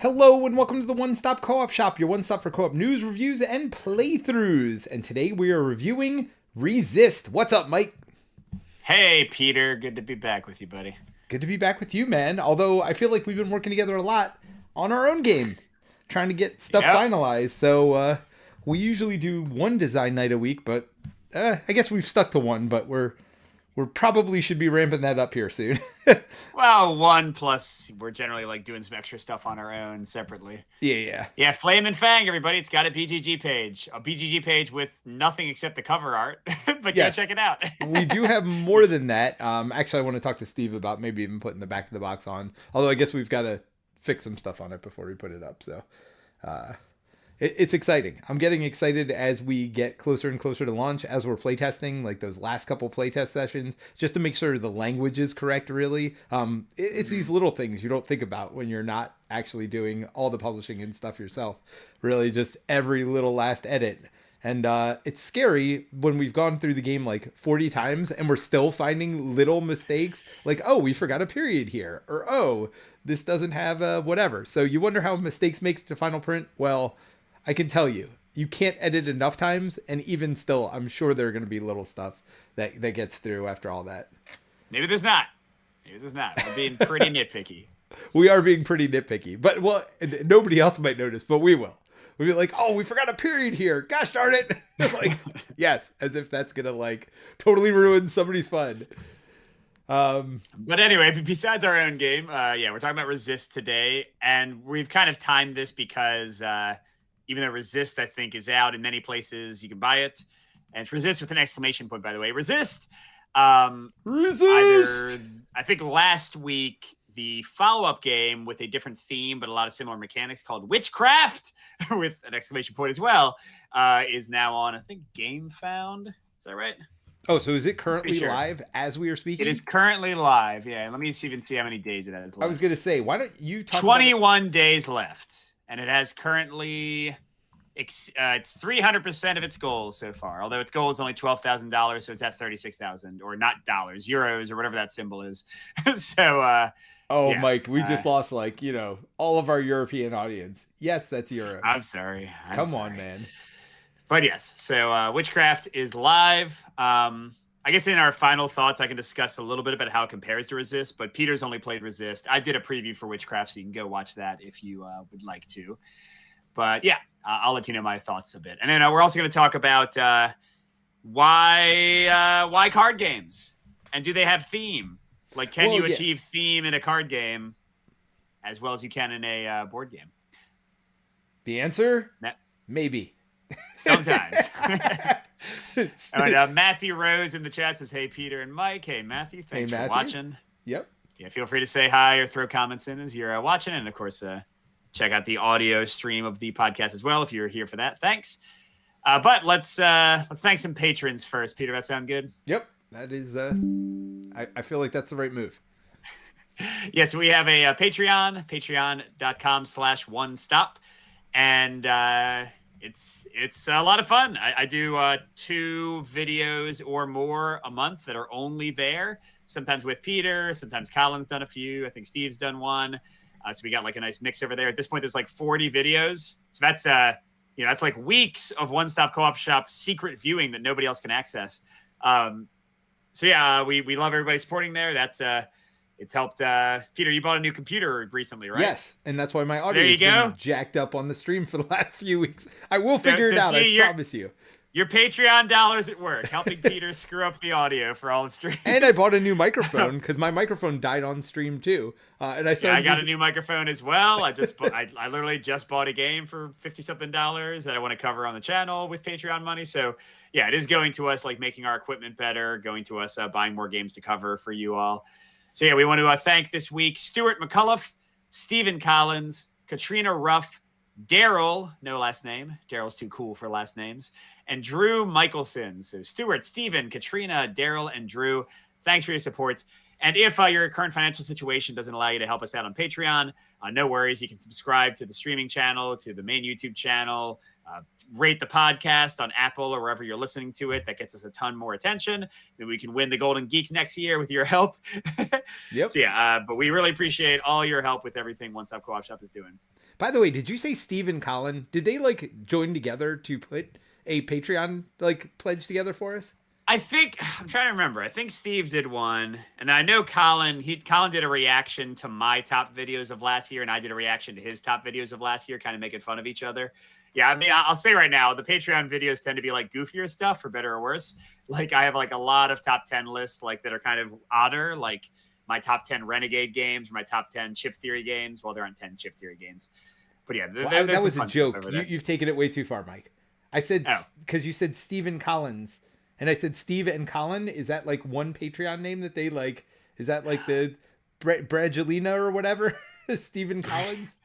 Hello and welcome to the One Stop Co-op Shop, your one stop for co-op news, reviews, and playthroughs. And today we are reviewing Resist. What's up, Mike? Hey, Peter. Good to be back with you, buddy. Good to be back with you, man. Although I feel like we've been working together a lot on our own game, trying to get stuff Yep. finalized. So we usually do one design night a week, but I guess we've stuck to one. But we're probably should be ramping that up here soon. Well, one plus we're generally like doing some extra stuff on our own separately. Yeah. Yeah, Flame and Fang, everybody. It's got a BGG page. A BGG page with nothing except the cover art. But Yes. go check it out. We do have more than that. Actually, I want to talk to Steve about maybe even putting the back of the box on. Although I guess we've got to fix some stuff on it before we put it up. So it's exciting. I'm getting excited as we get closer and closer to launch, as we're playtesting, like those last couple playtest sessions, just to make sure the language is correct, really. It's these little things you don't think about when you're not actually doing all the publishing and stuff yourself. Really, just every little last edit. And it's scary when we've gone through the game like 40 times and we're still finding little mistakes. Like, oh, we forgot a period here. Or, oh, this doesn't have whatever. So you wonder how mistakes make it to final print? Well, I can tell you, you can't edit enough times. And even still, I'm sure there are going to be little stuff that gets through after all that. Maybe there's not. Maybe there's not. We're being pretty nitpicky. We are being pretty nitpicky. But, well, nobody else might notice, but we will. We'd be like, oh, we forgot a period here. Gosh darn it. Like, yes, as if that's going to, like, totally ruin somebody's fun. But anyway, besides our own game, yeah, we're talking about Resist today. And we've kind of timed this because even though Resist, I think, is out in many places, you can buy it. And it's Resist with an exclamation point, by the way. Resist! Resist! I think last week, the follow-up game with a different theme but a lot of similar mechanics called Witchcraft with an exclamation point as well is now on, I think, GameFound. Is that right? Oh, so is it currently Sure. live as we are speaking? It is currently live. Yeah, let me even see how many days it has left. I was going to say, why don't you talk 21 days left. And it has currently... it's 300% of its goals so far. Although its goal is only $12,000, so it's at 36,000, or not dollars, euros, or whatever that symbol is. So, yeah, Mike, we just lost, like, all of our European audience. Yes, that's Europe. I'm sorry. Come on, man. But yes, so Witchcraft is live. I guess in our final thoughts, I can discuss a little bit about how it compares to Resist, but Peter's only played Resist. I did a preview for Witchcraft, so you can go watch that if you would like to. But yeah, I'll let you know my thoughts a bit. And then we're also going to talk about why card games, and do they have theme? Like, can you achieve theme in a card game as well as you can in a board game? The answer? Maybe. Sometimes. And, Matthew Rose in the chat says, hey, Peter and Mike. Hey, Matthew. Thanks for watching. Yep. Yeah, feel free to say hi or throw comments in as you're watching. And, of course, check out the audio stream of the podcast as well if you're here for that. Thanks. But let's thank some patrons first. Peter, that sound good? Yep. That is, I feel like that's the right move. Yes, we have a Patreon, patreon.com/onestop. And it's a lot of fun. I do 2 videos or more a month that are only there. Sometimes with Peter, sometimes Colin's done a few. I think Steve's done one. So we got like a nice mix over there. At this point, there's like 40 videos. So that's that's like weeks of One Stop Co-op Shop secret viewing that nobody else can access. So yeah, we love everybody supporting there. That's it's helped. Peter, you bought a new computer recently, right? Yes, and that's why my audio has been jacked up on the stream for the last few weeks. I will figure it out. I promise you. Your Patreon dollars at work, helping Peter screw up the audio for all the streams. And I bought a new microphone because my microphone died on stream too. And I got a new microphone as well. I literally just bought a game for $50-something that I want to cover on the channel with Patreon money. So yeah, it is going to us like making our equipment better, going to us buying more games to cover for you all. So yeah, we want to thank this week Stuart McCullough, Stephen Collins, Katrina Ruff, Daryl, no last name. Daryl's too cool for last names. And Drew Michelson. So Stuart, Stephen, Katrina, Daryl, and Drew, thanks for your support. And if your current financial situation doesn't allow you to help us out on Patreon, no worries. You can subscribe to the streaming channel, to the main YouTube channel, rate the podcast on Apple or wherever you're listening to it. That gets us a ton more attention. Maybe we can win the Golden Geek next year with your help. Yep. So yeah, but we really appreciate all your help with everything One Stop Co-op Shop is doing. By the way, did you say Steve and Colin? Did they like join together to put a Patreon like pledge together for us? I'm trying to remember. I think Steve did one, and I know Colin did a reaction to my top videos of last year, and I did a reaction to his top videos of last year, kind of making fun of each other. Yeah, I mean, I'll say right now, the Patreon videos tend to be like goofier stuff, for better or worse. Like I have like a lot of top 10 lists like that are kind of odder, like my top 10 Renegade games, or my top 10 Chip Theory games. Well, there aren't 10 Chip Theory games, but yeah, That was a joke. You've taken it way too far, Mike. I said because you said Stephen Collins, and I said Steve and Colin. Is that like one Patreon name that they like? Is that like the Bradgelina or whatever? Stephen Collins.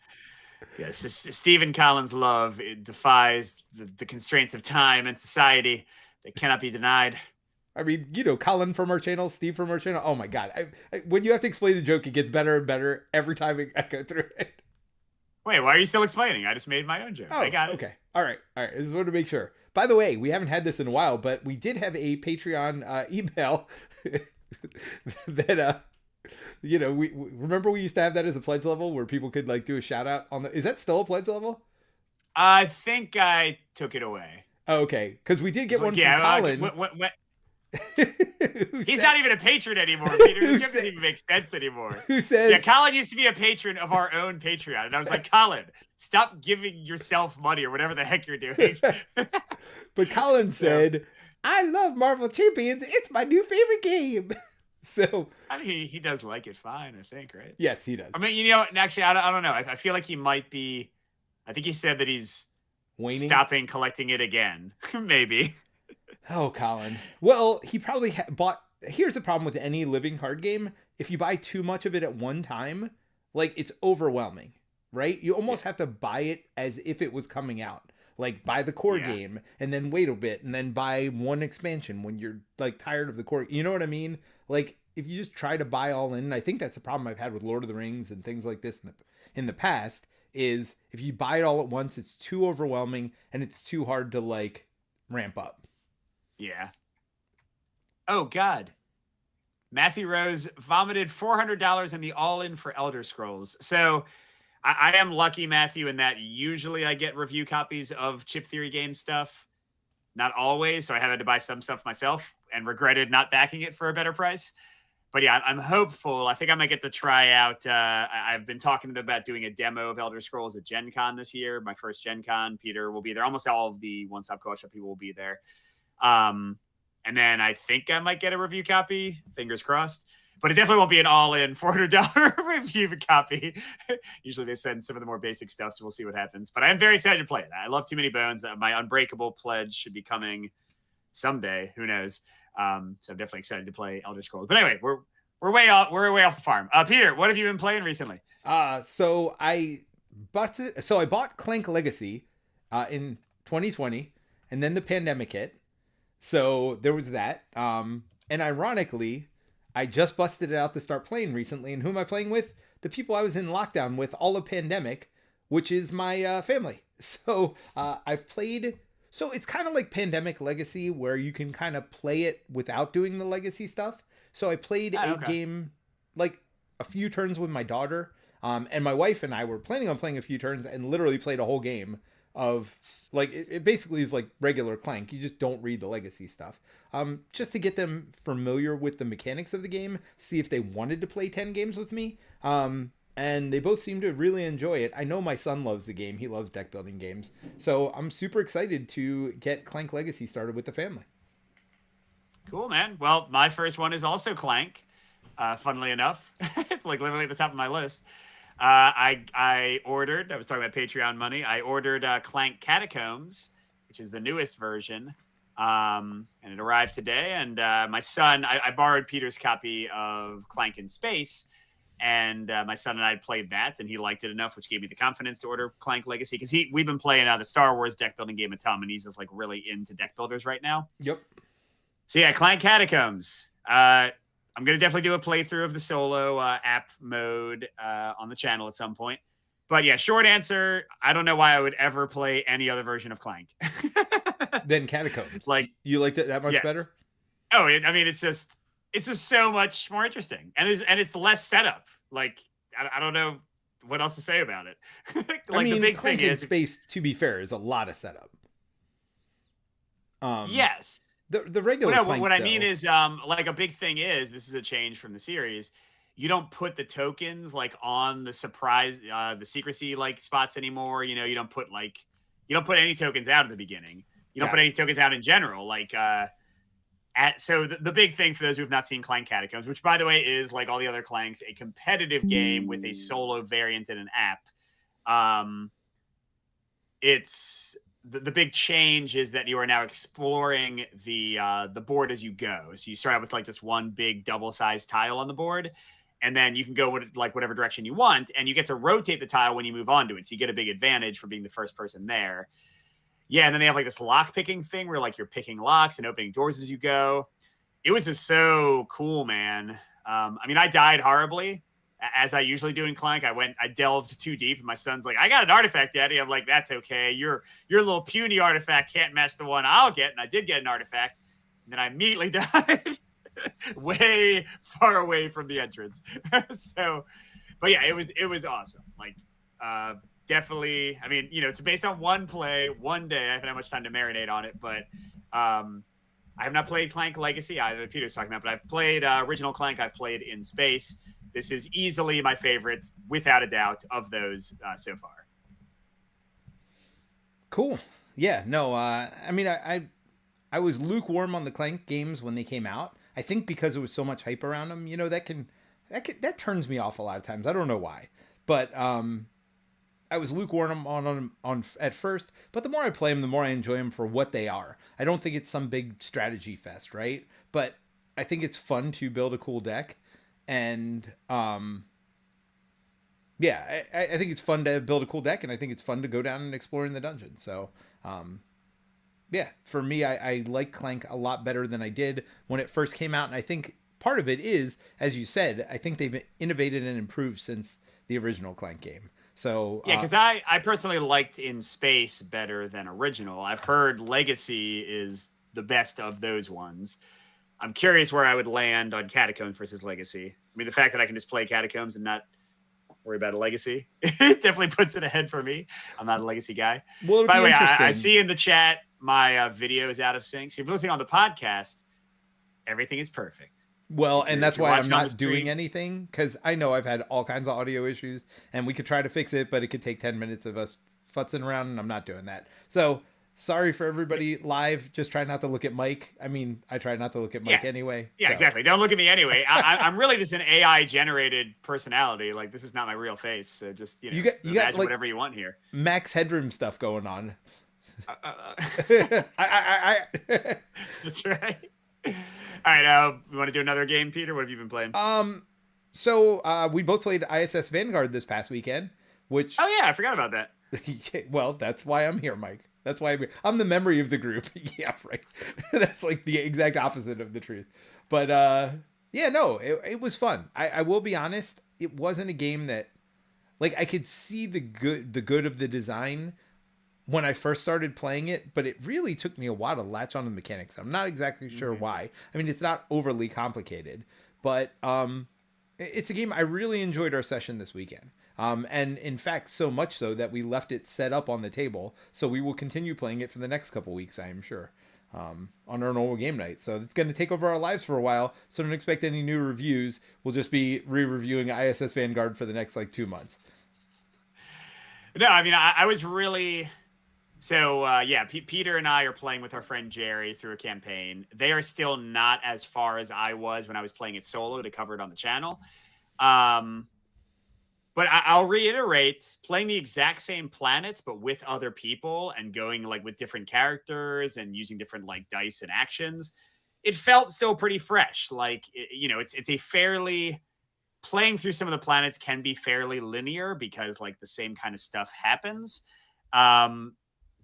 Yes, Stephen Collins' love, it defies the constraints of time and society that cannot be denied. I mean, you know, Colin from our channel, Steve from our channel. Oh my God. When you have to explain the joke, it gets better and better every time I go through it. Wait, why are you still explaining? I just made my own joke. Oh, I got it. Okay. All right. I just wanted to make sure. By the way, we haven't had this in a while, but we did have a Patreon email that, you know, we remember we used to have that as a pledge level where people could like do a shout out on the. Is that still a pledge level? I think I took it away. Oh, okay, because we did get one from Colin. He's not even a patron anymore, Peter. It doesn't even make sense anymore. Who says? Yeah, Colin used to be a patron of our own Patreon, and I was like, Colin, stop giving yourself money or whatever the heck you're doing. But Colin said, "I love Marvel Champions. It's my new favorite game." So I mean, he does like it fine, I think, right? Yes, he does. I mean, you know, actually, I don't know. I feel like he might be. I think he said that he's stopping collecting it again. Maybe. Oh, Colin. Well, he probably bought. Here's the problem with any living card game. If you buy too much of it at one time, like it's overwhelming, right? You almost have to buy it as if it was coming out. Like buy the core game and then wait a bit and then buy one expansion when you're like tired of the core. You know what I mean? Like if you just try to buy all in, and I think that's a problem I've had with Lord of the Rings and things like this in the past, is if you buy it all at once, it's too overwhelming and it's too hard to like ramp up. Yeah. Oh, God. Matthew Rose vomited $400 in the all-in for Elder Scrolls. So I am lucky, Matthew, in that usually I get review copies of Chip Theory game stuff. Not always. So I had to buy some stuff myself and regretted not backing it for a better price. But yeah, I'm hopeful. I think I might get to try out. I've been talking to them about doing a demo of Elder Scrolls at Gen Con this year. My first Gen Con. Peter will be there. Almost all of the One Stop Co-op Shop people will be there. And then I think I might get a review copy. Fingers crossed. But it definitely won't be an all-in $400 review copy. Usually they send some of the more basic stuff, so we'll see what happens. But I am very excited to play it. I love Too Many Bones. My Unbreakable pledge should be coming someday. Who knows? So I'm definitely excited to play Elder Scrolls. But anyway, we're way off the farm. Peter, what have you been playing recently? So I bought Clank Legacy in 2020, and then the pandemic hit. So there was that. And ironically, I just busted it out to start playing recently. And who am I playing with? The people I was in lockdown with all of pandemic, which is my family. So I've played. So it's kind of like Pandemic Legacy, where you can kind of play it without doing the legacy stuff. So I played a game, like a few turns with my daughter. And my wife and I were planning on playing a few turns and literally played a whole game of like, it basically is like regular Clank. You just don't read the legacy stuff. Just to get them familiar with the mechanics of the game, see if they wanted to play 10 games with me. And they both seem to really enjoy it. I know my son loves the game. He loves deck building games. So I'm super excited to get Clank Legacy started with the family. Cool, man. Well, my first one is also Clank. Funnily enough, it's like literally at the top of my list. I ordered, I was talking about Patreon money. I ordered Clank Catacombs, which is the newest version. And it arrived today. And my son, I borrowed Peter's copy of Clank in Space. And my son and I played that, and he liked it enough, which gave me the confidence to order Clank Legacy. Because we've been playing the Star Wars deck building game with Tom, and he's just like really into deck builders right now. Yep. So yeah, Clank Catacombs. I'm gonna definitely do a playthrough of the solo app mode on the channel at some point. But yeah, short answer, I don't know why I would ever play any other version of Clank. Then Catacombs. Like, You liked it that much yes. better? Oh, I mean, it's just so much more interesting, and it's less setup. Like, I don't know what else to say about it. I Like, the mean, big thing Clank in is, space, to be fair, is a lot of setup. yes. The regular Well, no, Clank what I mean though. is, like, a big thing is, this is a change from the series. You don't put the tokens like on the surprise, the secrecy like spots anymore. You know, you don't put any tokens out at the beginning. You don't Got put it. any tokens out in general. Like, so the big thing for those who have not seen Clank Catacombs, which by the way is like all the other Clanks, a competitive game with a solo variant in an app. Um, it's the big change is that you are now exploring the board as you go. So you start out with like this one big double sized tile on the board, and then you can go with like whatever direction you want, and you get to rotate the tile when you move on to it. So you get a big advantage for being the first person there. Yeah, and then they have like this lock picking thing where like you're picking locks and opening doors as you go. It was just so cool, man. I mean, I died horribly as I usually do in Clank. I delved too deep, and my son's like, "I got an artifact, Daddy." I'm like, "That's okay. Your little puny artifact can't match the one I'll get," and I did get an artifact. And then I immediately died, way far away from the entrance. So, but yeah, it was awesome. Like, definitely. I mean, you know, it's based on one play, one day. I haven't had much time to marinate on it, but I have not played Clank Legacy either. Peter's talking about, but I've played original Clank. I've played in space. This is easily my favorite, without a doubt, of those so far. Cool. Yeah. No. I mean, I was lukewarm on the Clank games when they came out. I think because there was so much hype around them. You know, that turns me off a lot of times. I don't know why, but I was lukewarm on at first, but the more I play them, the more I enjoy them for what they are. I don't think it's some big strategy fest, right? But I think it's fun to build a cool deck, and yeah, I think it's fun to build a cool deck, and I think it's fun to go down and explore in the dungeon. So yeah, for me, I like Clank a lot better than I did when it first came out, and I think part of it is, as you said, I think they've innovated and improved since the original Clank game. So yeah, because I personally liked In Space better than original. I've heard Legacy is the best of those ones. I'm curious where I would land on Catacombs versus Legacy. I mean, the fact that I can just play Catacombs and not worry about a Legacy, it definitely puts it ahead for me. I'm not a Legacy guy. well, it'll By be the way, interesting. I see in the chat my video is out of sync. So if you're listening on the podcast, everything is perfect. Well, and that's why I'm not stream, doing anything, because I know I've had all kinds of audio issues, and we could try to fix it, but it could take 10 minutes of us futzing around, and I'm not doing that. So sorry for everybody live. Just try not to look at Mike. I mean, I try not to look at Mike anyway. Yeah, so. exactly. Don't look at me anyway. I'm really just an AI generated personality. Like, this is not my real face. So just, you know, you got like whatever you want here. Max Headroom stuff going on. That's right. All right. You want to do another game, Peter? What have you been playing? So we both played ISS Vanguard this past weekend, which oh yeah, I forgot about that. well, that's why I'm here, Mike. That's why I'm the memory of the group. Yeah, right. That's like the exact opposite of the truth. But yeah, no, it was fun. I will be honest, it wasn't a game that, like, I could see the good of the design when I first started playing it, but it really took me a while to latch on the mechanics. I'm not exactly sure why. I mean, it's not overly complicated, but it's a game I really enjoyed our session this weekend. And in fact, so much so that we left it set up on the table. So we will continue playing it for the next couple weeks, I am sure, on our normal game night. So it's going to take over our lives for a while. So don't expect any new reviews. We'll just be re-reviewing ISS Vanguard for the next like 2 months. No, I mean, I was really... So, yeah, Peter and I are playing with our friend Jerry through a campaign. They are still not as far as I was when I was playing it solo to cover it on the channel. But I'll reiterate, playing the exact same planets, but with other people and going like with different characters and using different like dice and actions, it felt still pretty fresh. Like, you know, it's a fairly... Playing through some of the planets can be fairly linear because like the same kind of stuff happens.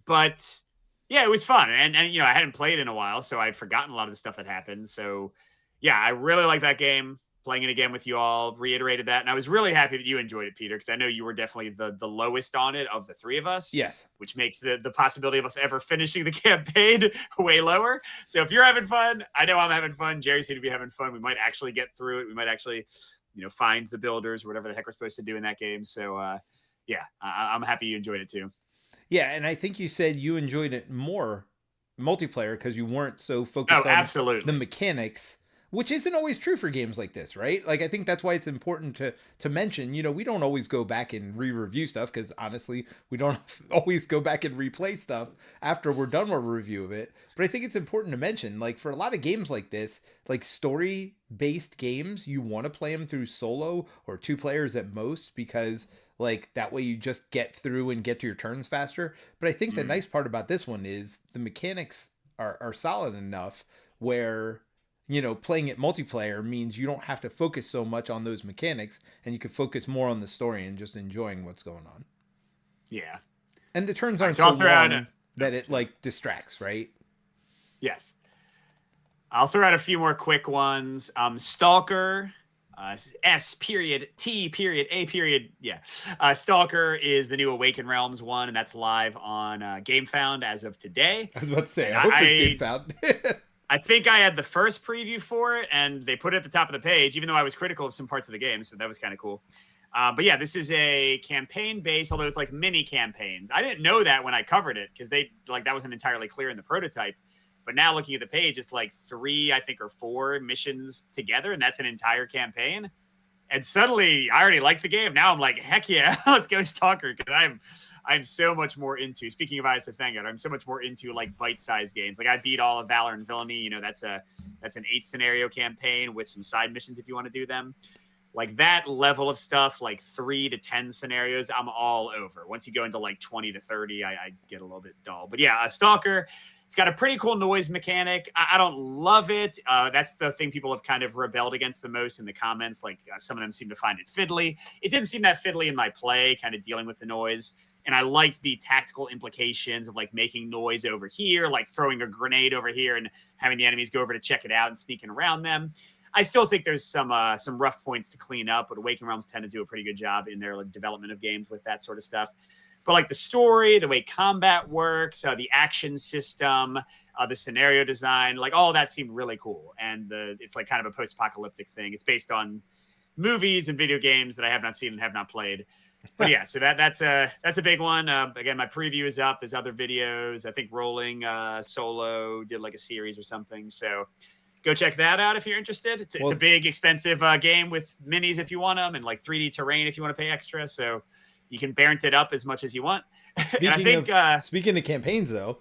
But yeah, it was fun. And, you know, I hadn't played in a while, so I'd forgotten a lot of the stuff that happened. So yeah, I really like that game. Playing it again with you all reiterated that, and I was really happy that you enjoyed it, Peter, because I know you were definitely the lowest on it of the three of us. Yes. Which makes the possibility of us ever finishing the campaign way lower. So if you're having fun, I know I'm having fun. Jerry seemed to be having fun. We might actually get through it. We might actually, find the builders or whatever the heck we're supposed to do in that game. So yeah, I'm happy you enjoyed it too. Yeah, and I think you said you enjoyed it more multiplayer because you weren't so Oh, focused on the absolutely. mechanics, which isn't always true for games like this, right? Like I think that's why it's important to mention, we don't always go back and re-review stuff because honestly, we don't always go back and replay stuff after we're done with a review of it. But I think it's important to mention, like for a lot of games like this, like story-based games, you want to play them through solo or two players at most because like that way you just get through and get to your turns faster. But I think the nice part about this one is the mechanics are solid enough where playing it multiplayer means you don't have to focus so much on those mechanics and you can focus more on the story and just enjoying what's going on. Yeah. And the turns All right, aren't so so I'll throw out. long that it like distracts, right? Yes. I'll throw out a few more quick ones. Stalker, S period T period A period. Yeah. Stalker is the new Awaken Realms one, and that's live on GameFound as of today. I was about to say, And I hope it's game found. I think I had the first preview for it, and they put it at the top of the page, even though I was critical of some parts of the game, so that was kind of cool. But yeah, this is a campaign based, although it's like mini campaigns. I didn't know that when I covered it because that wasn't entirely clear in the prototype. But now looking at the page, it's like 3, I think, or 4 missions together, and that's an entire campaign. And suddenly, I already like the game. Now I'm like, heck yeah, let's go Stalker, because I'm so much more into. Speaking of ISS Vanguard, I'm so much more into like bite-sized games. Like I beat all of Valor and Villainy. That's an 8 scenario campaign with some side missions if you want to do them. Like that level of stuff, like 3 to 10 scenarios, I'm all over. Once you go into like 20 to 30, I get a little bit dull. But yeah, a Stalker. It's got a pretty cool noise mechanic. I don't love it. That's the thing people have kind of rebelled against the most in the comments. Like some of them seem to find it fiddly. It didn't seem that fiddly in my play, kind of dealing with the noise. And I liked the tactical implications of like making noise over here, like throwing a grenade over here and having the enemies go over to check it out and sneaking around them. I still think there's some rough points to clean up, but Awaken Realms tend to do a pretty good job in their development of games with that sort of stuff. But like the story, the way combat works, the action system, the scenario design, like all of that seemed really cool. And it's like kind of a post-apocalyptic thing. It's based on movies and video games that I have not seen and have not played. But yeah, so that's a big one. Again, my preview is up. There's other videos. I think Rolling Solo did like a series or something. So go check that out if you're interested. It's a big, expensive game with minis if you want them, and like 3D terrain if you want to pay extra. So you can parent it up as much as you want. Speaking of campaigns, though,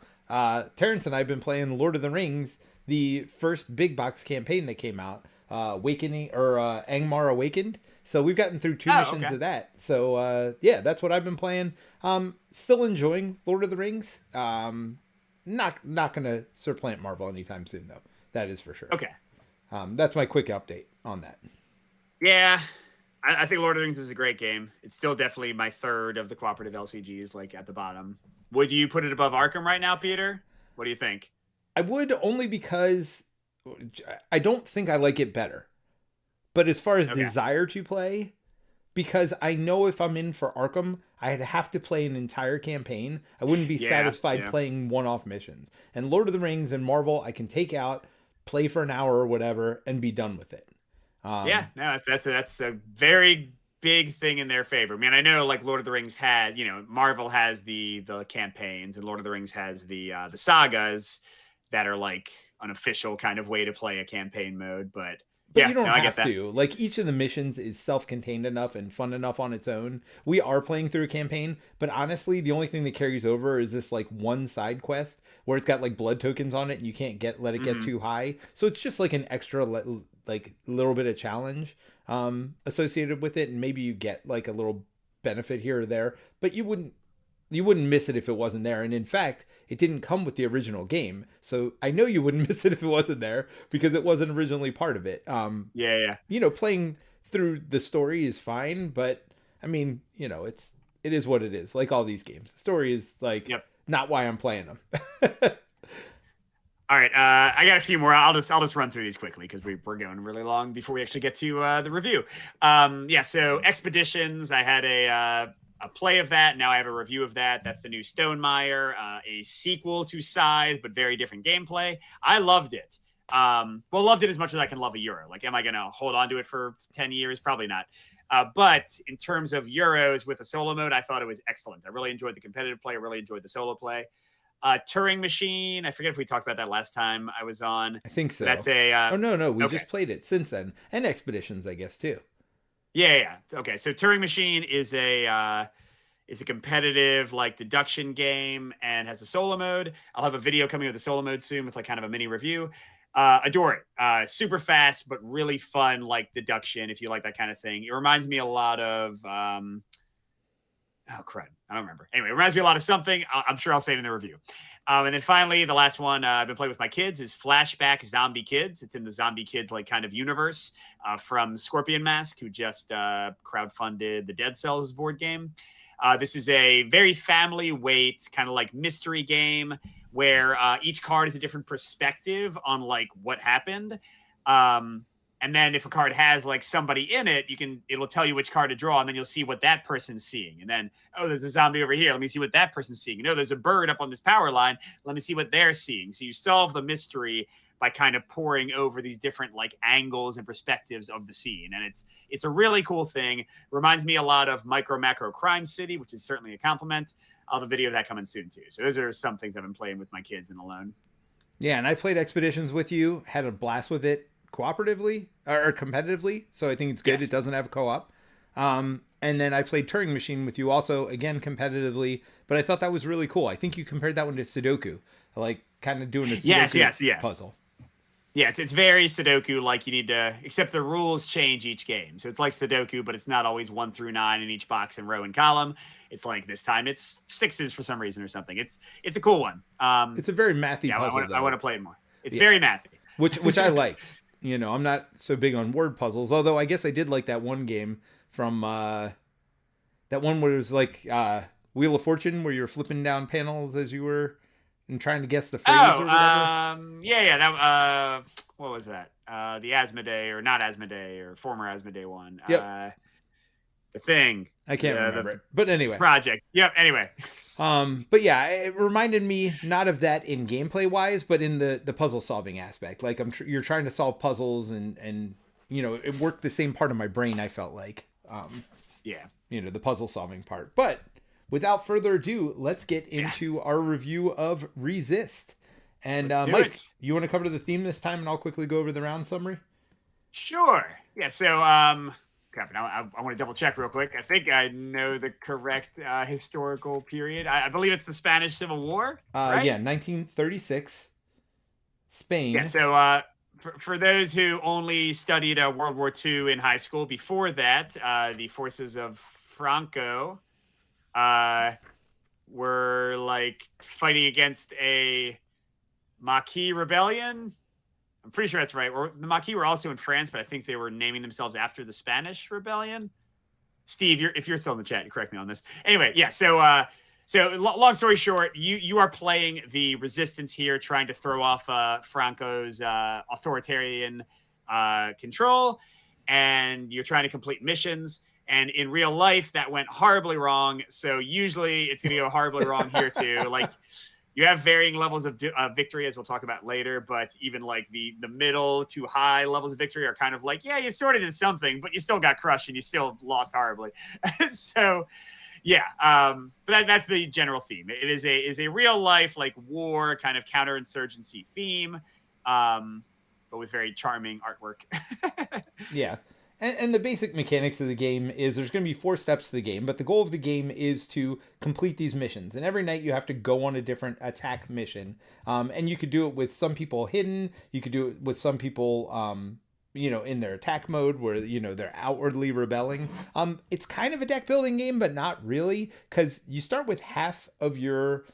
Terrence and I have been playing Lord of the Rings, the first big box campaign that came out, Awakening or Angmar Awakened. So we've gotten through 2 missions of that. So yeah, that's what I've been playing. Still enjoying Lord of the Rings. Not gonna supplant Marvel anytime soon, though. That is for sure. Okay. That's my quick update on that. Yeah. I think Lord of the Rings is a great game. It's still definitely my third of the cooperative LCGs, like at the bottom. Would you put it above Arkham right now, Peter? What do you think? I would, only because I don't think I like it better. But as far as desire to play, because I know if I'm in for Arkham, I'd have to play an entire campaign. I wouldn't be satisfied playing one-off missions. And Lord of the Rings and Marvel, I can take out, play for an hour or whatever, and be done with it. That's a very big thing in their favor. I mean, I know like Lord of the Rings had, Marvel has the campaigns, and Lord of the Rings has the sagas that are like an official kind of way to play a campaign mode. But you don't have to. Like each of the missions is self-contained enough and fun enough on its own. We are playing through a campaign, but honestly, the only thing that carries over is this like one side quest where it's got like blood tokens on it, and you can't let it get too high. So it's just like an extra like little bit of challenge associated with it, and maybe you get like a little benefit here or there, but you wouldn't miss it if it wasn't there. And in fact, it didn't come with the original game, so I know you wouldn't miss it if it wasn't there because it wasn't originally part of it. Playing through the story is fine, but I mean, it is what it is. Like all these games, the story is like not why I'm playing them. All right, I got a few more. I'll just run through these quickly because we're going really long before we actually get to the review. Yeah, so Expeditions, I had a play of that. Now I have a review of that. That's the new Stonemaier, a sequel to Scythe, but very different gameplay. I loved it. Well, loved it as much as I can love a Euro. Like, am I going to hold on to it for 10 years? Probably not. But in terms of Euros with a solo mode, I thought it was excellent. I really enjoyed the competitive play. I really enjoyed the solo play. Turing Machine. I forget if we talked about that last time I was on. I think But so. that's a Oh no, we okay. just played it since then, and Expeditions, I guess too. Yeah. Okay, so Turing Machine is a competitive like deduction game and has a solo mode. I'll have a video coming with the solo mode soon with like kind of a mini review. Adore it. Super fast but really fun like deduction if you like that kind of thing. It reminds me a lot of oh crud, I don't remember. Anyway, it reminds me a lot of something. I'm sure I'll say it in the review. And then finally, the last one I've been playing with my kids is Flashback Zombie Kids. It's in the Zombie Kids like kind of universe from Scorpion Mask, who just crowdfunded the Dead Cells board game. This is a very family weight kind of like mystery game where each card is a different perspective on like what happened. Um, and then if a card has like somebody in it, it'll tell you which card to draw, and then you'll see what that person's seeing. And then, oh, there's a zombie over here. Let me see what that person's seeing. You know, there's a bird up on this power line. Let me see what they're seeing. So you solve the mystery by kind of pouring over these different like angles and perspectives of the scene. And it's a really cool thing. Reminds me a lot of Micro Macro Crime City, which is certainly a compliment. I'll have a video of that coming soon too. So those are some things I've been playing with my kids and alone. Yeah, and I played Expeditions with you, had a blast with it cooperatively or competitively, so I think it's good. It Yes. doesn't have co-op. And then I played Turing Machine with you also, again, competitively, but I thought that was really cool. I think you compared that one to Sudoku, like kind of doing a Yes, Sudoku yes, yeah. puzzle. Yeah, it's very Sudoku. Like you need to, except the rules change each game. So it's like Sudoku, but it's not always 1 through 9 in each box and row and column. It's like this time it's sixes for some reason or something. It's a cool one. It's a very mathy Yeah, puzzle, I want though. to play it more. It's Yeah, very mathy. which I liked. You know, I'm not so big on word puzzles, although I guess I did like that one game from that one where it was like Wheel of Fortune, where you're flipping down panels as you were and trying to guess the phrase Oh, or whatever. yeah. That what was that? The Asmodee or not Asmodee or former Asmodee one. Yep, The thing. I can't remember The it, but anyway. project. Yep. Anyway. But yeah, it reminded me not of that in gameplay wise, but in the puzzle solving aspect. Like you're trying to solve puzzles, and you know it worked the same part of my brain. I felt like, Yeah. you know, the puzzle solving part. But without further ado, let's get Yeah. into our review of Resist. And Let's do Mike, it. you want to cover the theme this time, and I'll quickly go over the round summary. Sure. Yeah. So, crap. Now I want to double check real quick. I think I know the correct historical period. I believe it's the Spanish Civil War, right? Yeah, 1936, Spain. Yeah. So, for those who only studied World War II in high school, before that, the forces of Franco uh, were like fighting against a Maquis rebellion. I'm pretty sure that's right. Or the Maquis were also in France, but I think they were naming themselves after the Spanish Rebellion. Steve, if you're still in the chat, you correct me on this. Anyway, yeah. So long story short, you are playing the resistance here, trying to throw off Franco's authoritarian control, and you're trying to complete missions. And in real life, that went horribly wrong. So usually, it's going to go horribly wrong here too. Like you have varying levels of victory, as we'll talk about later, but even like the middle to high levels of victory are kind of like, yeah, you sort of did something, but you still got crushed and you still lost horribly. So yeah, but that's the general theme. It is a real life like war kind of counterinsurgency theme, but with very charming artwork. Yeah. And the basic mechanics of the game is there's going to be 4 steps to the game, but the goal of the game is to complete these missions. And every night you have to go on a different attack mission. And you could do it with some people hidden. You could do it with some people, you know, in their attack mode where, you know, they're outwardly rebelling. It's kind of a deck building game, but not really, because you start with half of your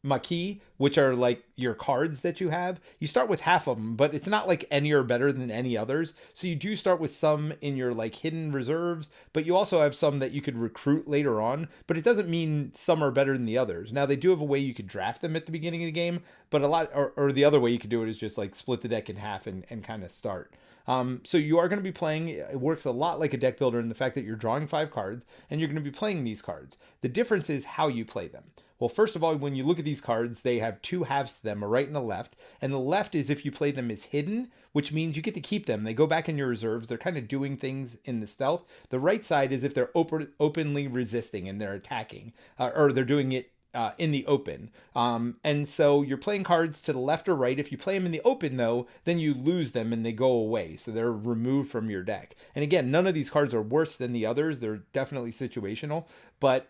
Maquis, which are like your cards that you have. You start with half of them, but it's not like any are better than any others. So you do start with some in your like hidden reserves, but you also have some that you could recruit later on. But it doesn't mean some are better than the others. Now they do have a way you could draft them at the beginning of the game, but a lot, or the other way you could do it is just like split the deck in half and kind of start. So you are going to be playing, it works a lot like a deck builder in the fact that you're drawing 5 cards and you're going to be playing these cards. The difference is how you play them. Well, first of all, when you look at these cards, they have 2 halves to them, a right and a left. And the left is if you play them as hidden, which means you get to keep them. They go back in your reserves. They're kind of doing things in the stealth. The right side is if they're openly resisting and they're attacking, or they're doing it in the open. And so you're playing cards to the left or right. If you play them in the open, though, then you lose them and they go away. So they're removed from your deck. And again, none of these cards are worse than the others. They're definitely situational. But,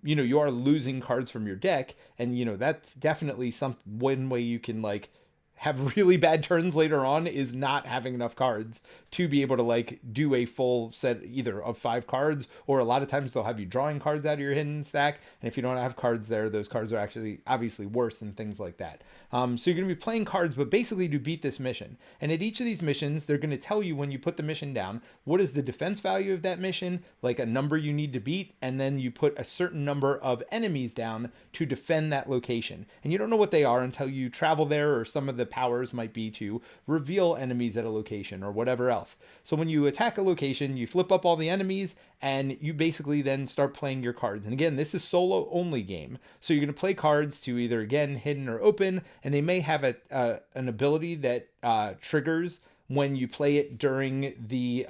you are losing cards from your deck. And, that's definitely one way you can, like, have really bad turns later on is not having enough cards to be able to like do a full set either of 5 cards, or a lot of times they'll have you drawing cards out of your hidden stack, and if you don't have cards there, those cards are actually obviously worse and things like that. So you're going to be playing cards, but basically to beat this mission. And at each of these missions, they're going to tell you when you put the mission down, what is the defense value of that mission, like a number you need to beat, and then you put a certain number of enemies down to defend that location. And you don't know what they are until you travel there, or some of the powers might be to reveal enemies at a location or whatever else. So when you attack a location, you flip up all the enemies and you basically then start playing your cards. And again, this is solo only game. So you're going to play cards to either, again, hidden or open, and they may have an ability that triggers when you play it during the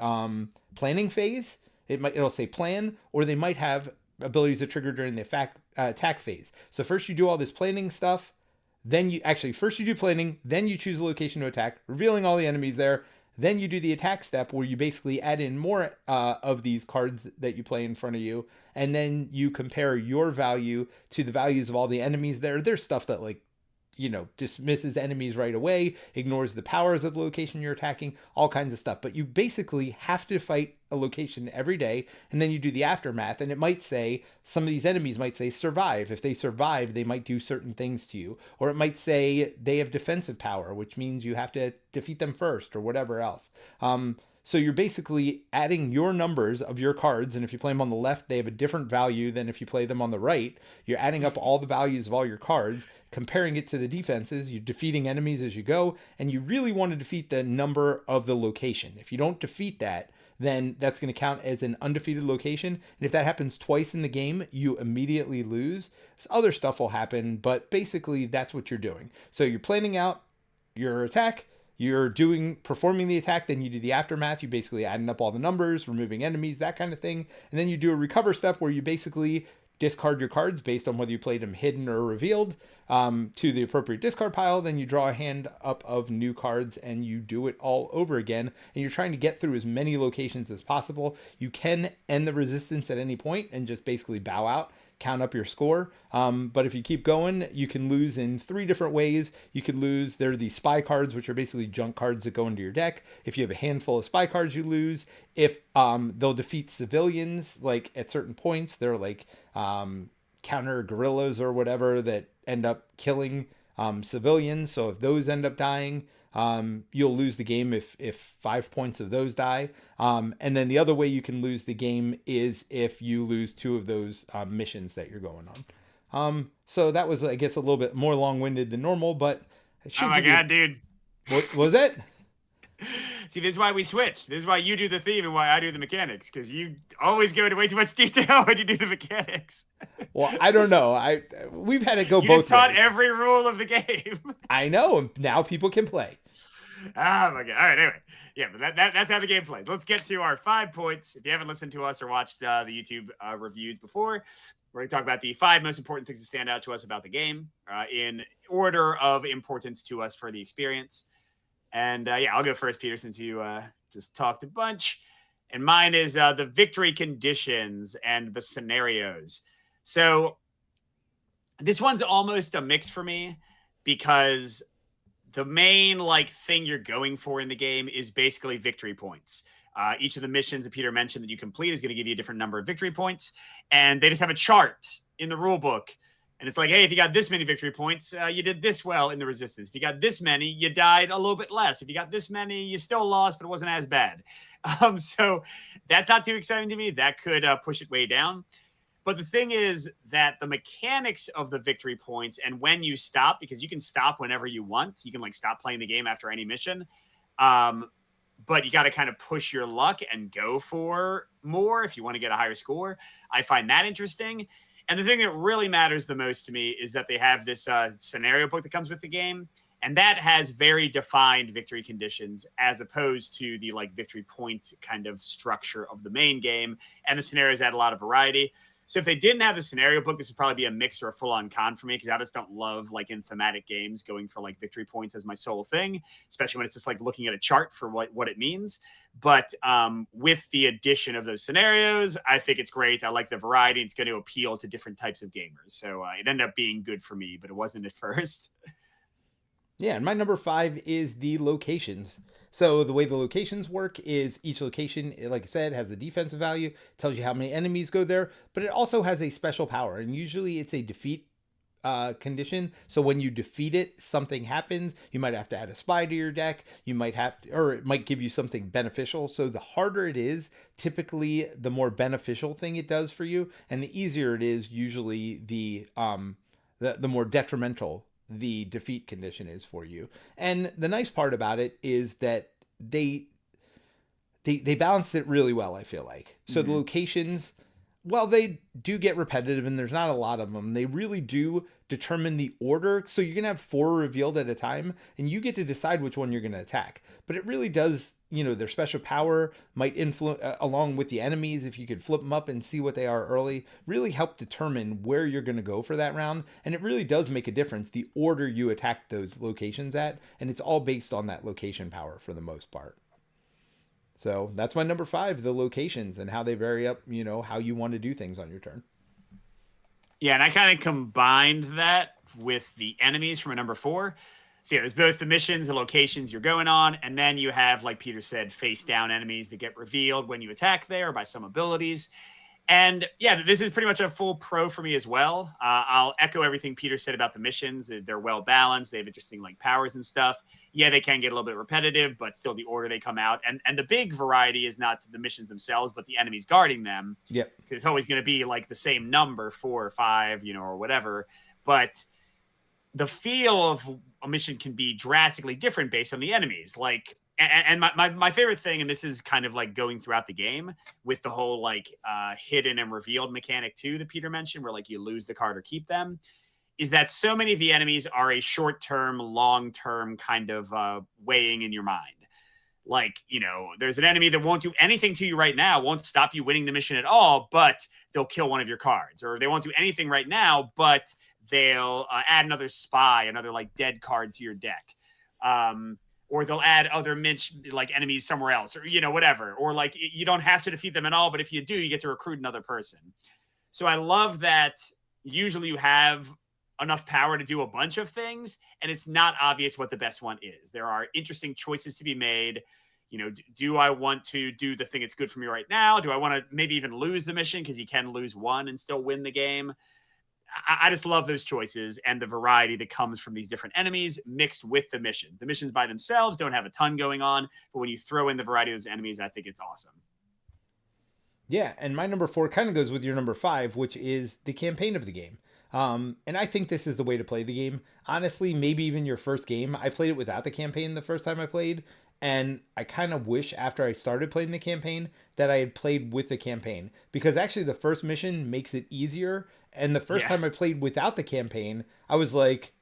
planning phase. It'll say plan, or they might have abilities that trigger during the attack phase. So first you do all this planning stuff, then first you do planning, then you choose a location to attack, revealing all the enemies there. Then you do the attack step where you basically add in more of these cards that you play in front of you. And then you compare your value to the values of all the enemies there. There's stuff that dismisses enemies right away, ignores the powers of the location you're attacking, all kinds of stuff. But you basically have to fight a location every day, and then you do the aftermath, and it might say, some of these enemies might say survive. If they survive, they might do certain things to you. Or it might say they have defensive power, which means you have to defeat them first, or whatever else. So you're basically adding your numbers of your cards, and if you play them on the left, they have a different value than if you play them on the right. You're adding up all the values of all your cards, comparing it to the defenses, you're defeating enemies as you go, and you really want to defeat the number of the location. If you don't defeat that, then that's going to count as an undefeated location. And if that happens twice in the game, you immediately lose. Other stuff will happen, but basically that's what you're doing. So you're planning out your attack, you're performing the attack, then you do the aftermath. You basically adding up all the numbers, removing enemies, that kind of thing. And then you do a recover step where you basically discard your cards based on whether you played them hidden or revealed to the appropriate discard pile. Then you draw a hand up of new cards and you do it all over again. And you're trying to get through as many locations as possible. You can end the resistance at any point and just basically bow out, count up your score. But if you keep going, you can lose in 3 different ways. You could lose, there are these spy cards, which are basically junk cards that go into your deck. If you have a handful of spy cards, you lose. If they'll defeat civilians, like at certain points, they're like counter guerrillas or whatever that end up killing civilians. So if those end up dying, you'll lose the game if 5 points of those die. And then the other way you can lose the game is if you lose 2 of those missions that you're going on. So that was, I guess, a little bit more long-winded than normal, but it should. Oh my god, dude! What was it? See, this is why we switch. This is why you do the theme and why I do the mechanics, because you always go into way too much detail when you do the mechanics. Well, I don't know. We've had it go you both just taught ways. every rule of the game. I know, and now people can play. Oh my god! All right, anyway, yeah, but that's how the game plays. Let's get to our 5 points. If you haven't listened to us or watched the YouTube reviews before, we're going to talk about the 5 most important things that stand out to us about the game in order of importance to us for the experience. And yeah, I'll go first, Peter, since you just talked a bunch. And mine is the victory conditions and the scenarios. So this one's almost a mix for me because the main thing you're going for in the game is basically victory points. Each of the missions that Peter mentioned that you complete is going to give you a different number of victory points. And they just have a chart in the rule book And it's like, hey, if you got this many victory points, you did this well in the resistance. If you got this many, you died a little bit less. If you got this many, you still lost, but it wasn't as bad. So that's not too exciting to me. That could push it way down. But the thing is that the mechanics of the victory points and when you stop, because you can stop whenever you want, you can like stop playing the game after any mission. Um, but you got to kind of push your luck and go for more if you want to get a higher score. I find that interesting. And the thing that really matters the most to me is that they have this scenario book that comes with the game. And that has very defined victory conditions as opposed to the like victory point kind of structure of the main game. And the scenarios add a lot of variety. So if they didn't have the scenario book, this would probably be a mix or a full-on con for me because I just don't love like in thematic games going for like victory points as my sole thing, especially when it's just like looking at a chart for what it means. But with the addition of those scenarios, I think it's great. I like the variety. It's going to appeal to different types of gamers. So it ended up being good for me, but it wasn't at first. Yeah, and my number 5 is the locations. So the way the locations work is each location, like I said, has a defensive value, tells you how many enemies go there, but it also has a special power, and usually it's a defeat condition. So when you defeat it, something happens. You might have to add a spy to your deck. You might have to, or it might give you something beneficial. So the harder it is, typically the more beneficial thing it does for you, and the easier it is, usually the more detrimental the defeat condition is for you. And the nice part about it is that they balanced it really well, I feel like. So the locations, well, they do get repetitive and there's not a lot of them. They really do determine the order. So you're going to have 4 revealed at a time and you get to decide which one you're going to attack. But it really does, their special power might influence, along with the enemies, if you could flip them up and see what they are early, really help determine where you're going to go for that round. And it really does make a difference, the order you attack those locations at. And it's all based on that location power for the most part. So that's my number 5, the locations and how they vary up, how you want to do things on your turn. Yeah, and I kind of combined that with the enemies from a number 4. So yeah, there's both the missions, the locations you're going on, and then you have, like Peter said, face down enemies that get revealed when you attack there by some abilities. And yeah, this is pretty much a full pro for me as well. I'll echo everything Peter said about the missions. They're well balanced. They have interesting like powers and stuff. Yeah, they can get a little bit repetitive, but still the order they come out. And the big variety is not the missions themselves, but the enemies guarding them. Yep. Because it's always going to be like the same number, 4 or 5, or whatever. But the feel of a mission can be drastically different based on the enemies. Like, and my favorite thing, and this is kind of like going throughout the game with the whole like hidden and revealed mechanic too that Peter mentioned, where like you lose the card or keep them, is that so many of the enemies are a short-term, long-term kind of weighing in your mind. Like, there's an enemy that won't do anything to you right now, won't stop you winning the mission at all, but they'll kill one of your cards. Or they won't do anything right now, but they'll add another spy, another like dead card to your deck. Or they'll add other like enemies somewhere else, or whatever. Or like you don't have to defeat them at all, but if you do, you get to recruit another person. So I love that usually you have enough power to do a bunch of things, and it's not obvious what the best one is. There are interesting choices to be made. Do I want to do the thing that's good for me right now? Do I want to maybe even lose the mission because you can lose one and still win the game? I just love those choices and the variety that comes from these different enemies mixed with the missions. The missions by themselves don't have a ton going on, but when you throw in the variety of those enemies, I think it's awesome. Yeah, and my number 4 kind of goes with your number 5, which is the campaign of the game. And I think this is the way to play the game. Honestly, maybe even your first game. I played it without the campaign the first time I played, and I kind of wish after I started playing the campaign that I had played with the campaign, because actually the first mission makes it easier. And the first time I played without the campaign, I was like,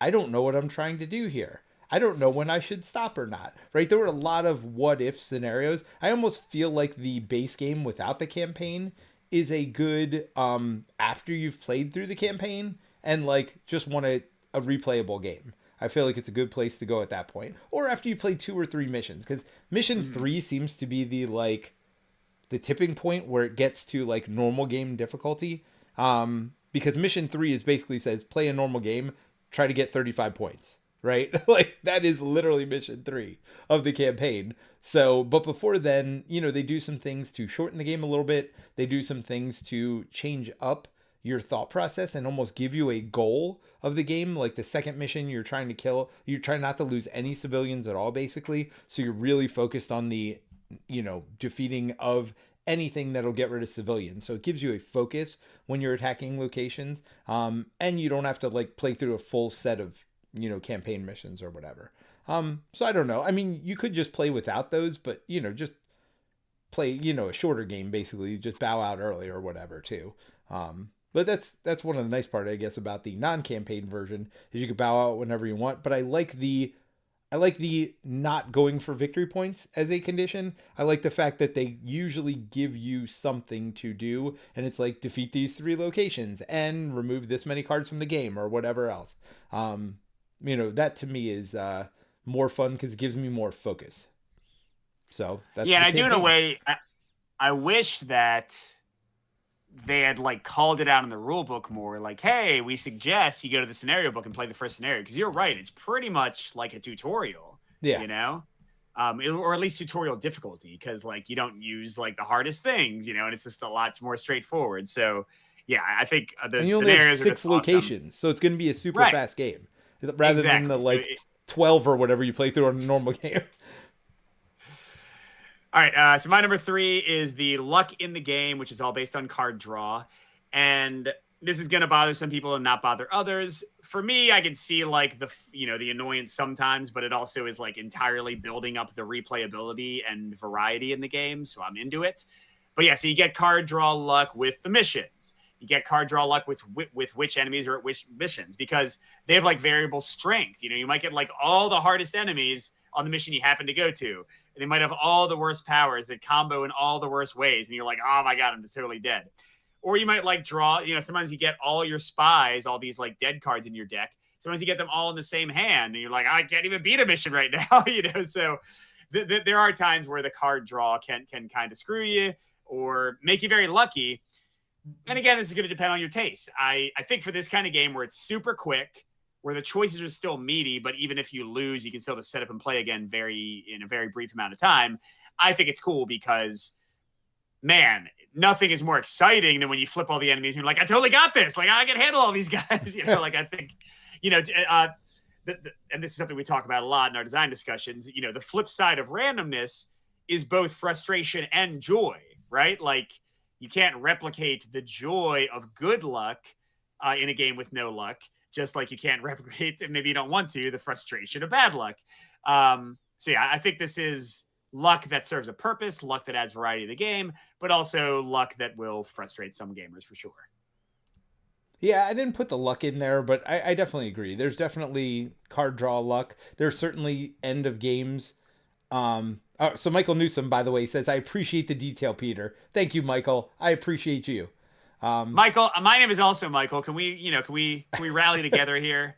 I don't know what I'm trying to do here. I don't know when I should stop or not, right? There were a lot of what if scenarios. I almost feel like the base game without the campaign is a good after you've played through the campaign and like just want a replayable game. I feel like it's a good place to go at that point, or after you play 2 or 3 missions, because mission 3 seems to be the tipping point where it gets to like normal game difficulty. Because mission 3 is basically says play a normal game, try to get 35 points, right? Like that is literally mission 3 of the campaign. So, but before then, they do some things to shorten the game a little bit. They do some things to change up your thought process and almost give you a goal of the game. Like the second mission, you're trying not to lose any civilians at all, basically. So you're really focused on the, defeating of anything that'll get rid of civilians. So it gives you a focus when you're attacking locations. And you don't have to like play through a full set of, campaign missions or whatever. So I don't know. I mean, you could just play without those, but just play, a shorter game, basically. Just bow out early or whatever too. But that's one of the nice part, I guess, about the non-campaign version is you can bow out whenever you want. But I like the not going for victory points as a condition. I like the fact that they usually give you something to do, and it's like defeat these 3 locations and remove this many cards from the game or whatever else. That to me is more fun because it gives me more focus. So that's and I do in a way. I wish that they had like called it out in the rule book more, like, hey, we suggest you go to the scenario book and play the first scenario, because you're right, it's pretty much like a tutorial. Or at least tutorial difficulty, because like you don't use like the hardest things, and it's just a lot more straightforward. So I think the and you only scenarios have 6 locations, awesome. So it's going to be a super fast game rather than the 12 or whatever you play through on a normal game. All right, so my number 3 is the luck in the game, which is all based on card draw. And this is going to bother some people and not bother others. For me, I can see like the annoyance sometimes, but it also is like entirely building up the replayability and variety in the game. So I'm into it. But so you get card draw luck with the missions. You get card draw luck with which enemies are at which missions, because they have like variable strength. You might get like all the hardest enemies on the mission you happen to go to. And they might have all the worst powers that combo in all the worst ways. And you're like, oh my God, I'm just totally dead. Or you might like draw, sometimes you get all your spies, all these like dead cards in your deck. Sometimes you get them all in the same hand. And you're like, I can't even beat a mission right now. So there are times where the card draw can kind of screw you or make you very lucky. And again, this is going to depend on your taste. I think for this kind of game where it's super quick, where the choices are still meaty, but even if you lose, you can still just set up and play again in a very brief amount of time. I think it's cool because, man, nothing is more exciting than when you flip all the enemies and you're like, I totally got this. Like, I can handle all these guys. Like I think, and this is something we talk about a lot in our design discussions. The flip side of randomness is both frustration and joy, right? Like you can't replicate the joy of good luck in a game with no luck. Just like you can't replicate, and maybe you don't want to, the frustration of bad luck. I think this is luck that serves a purpose, luck that adds variety to the game, but also luck that will frustrate some gamers for sure. Yeah, I didn't put the luck in there, but I definitely agree. There's definitely card draw luck. There's certainly end of games. So Michael Newsom, by the way, says, I appreciate the detail, Peter. Thank you, Michael. I appreciate you. Michael, my name is also Michael. Can we rally together here?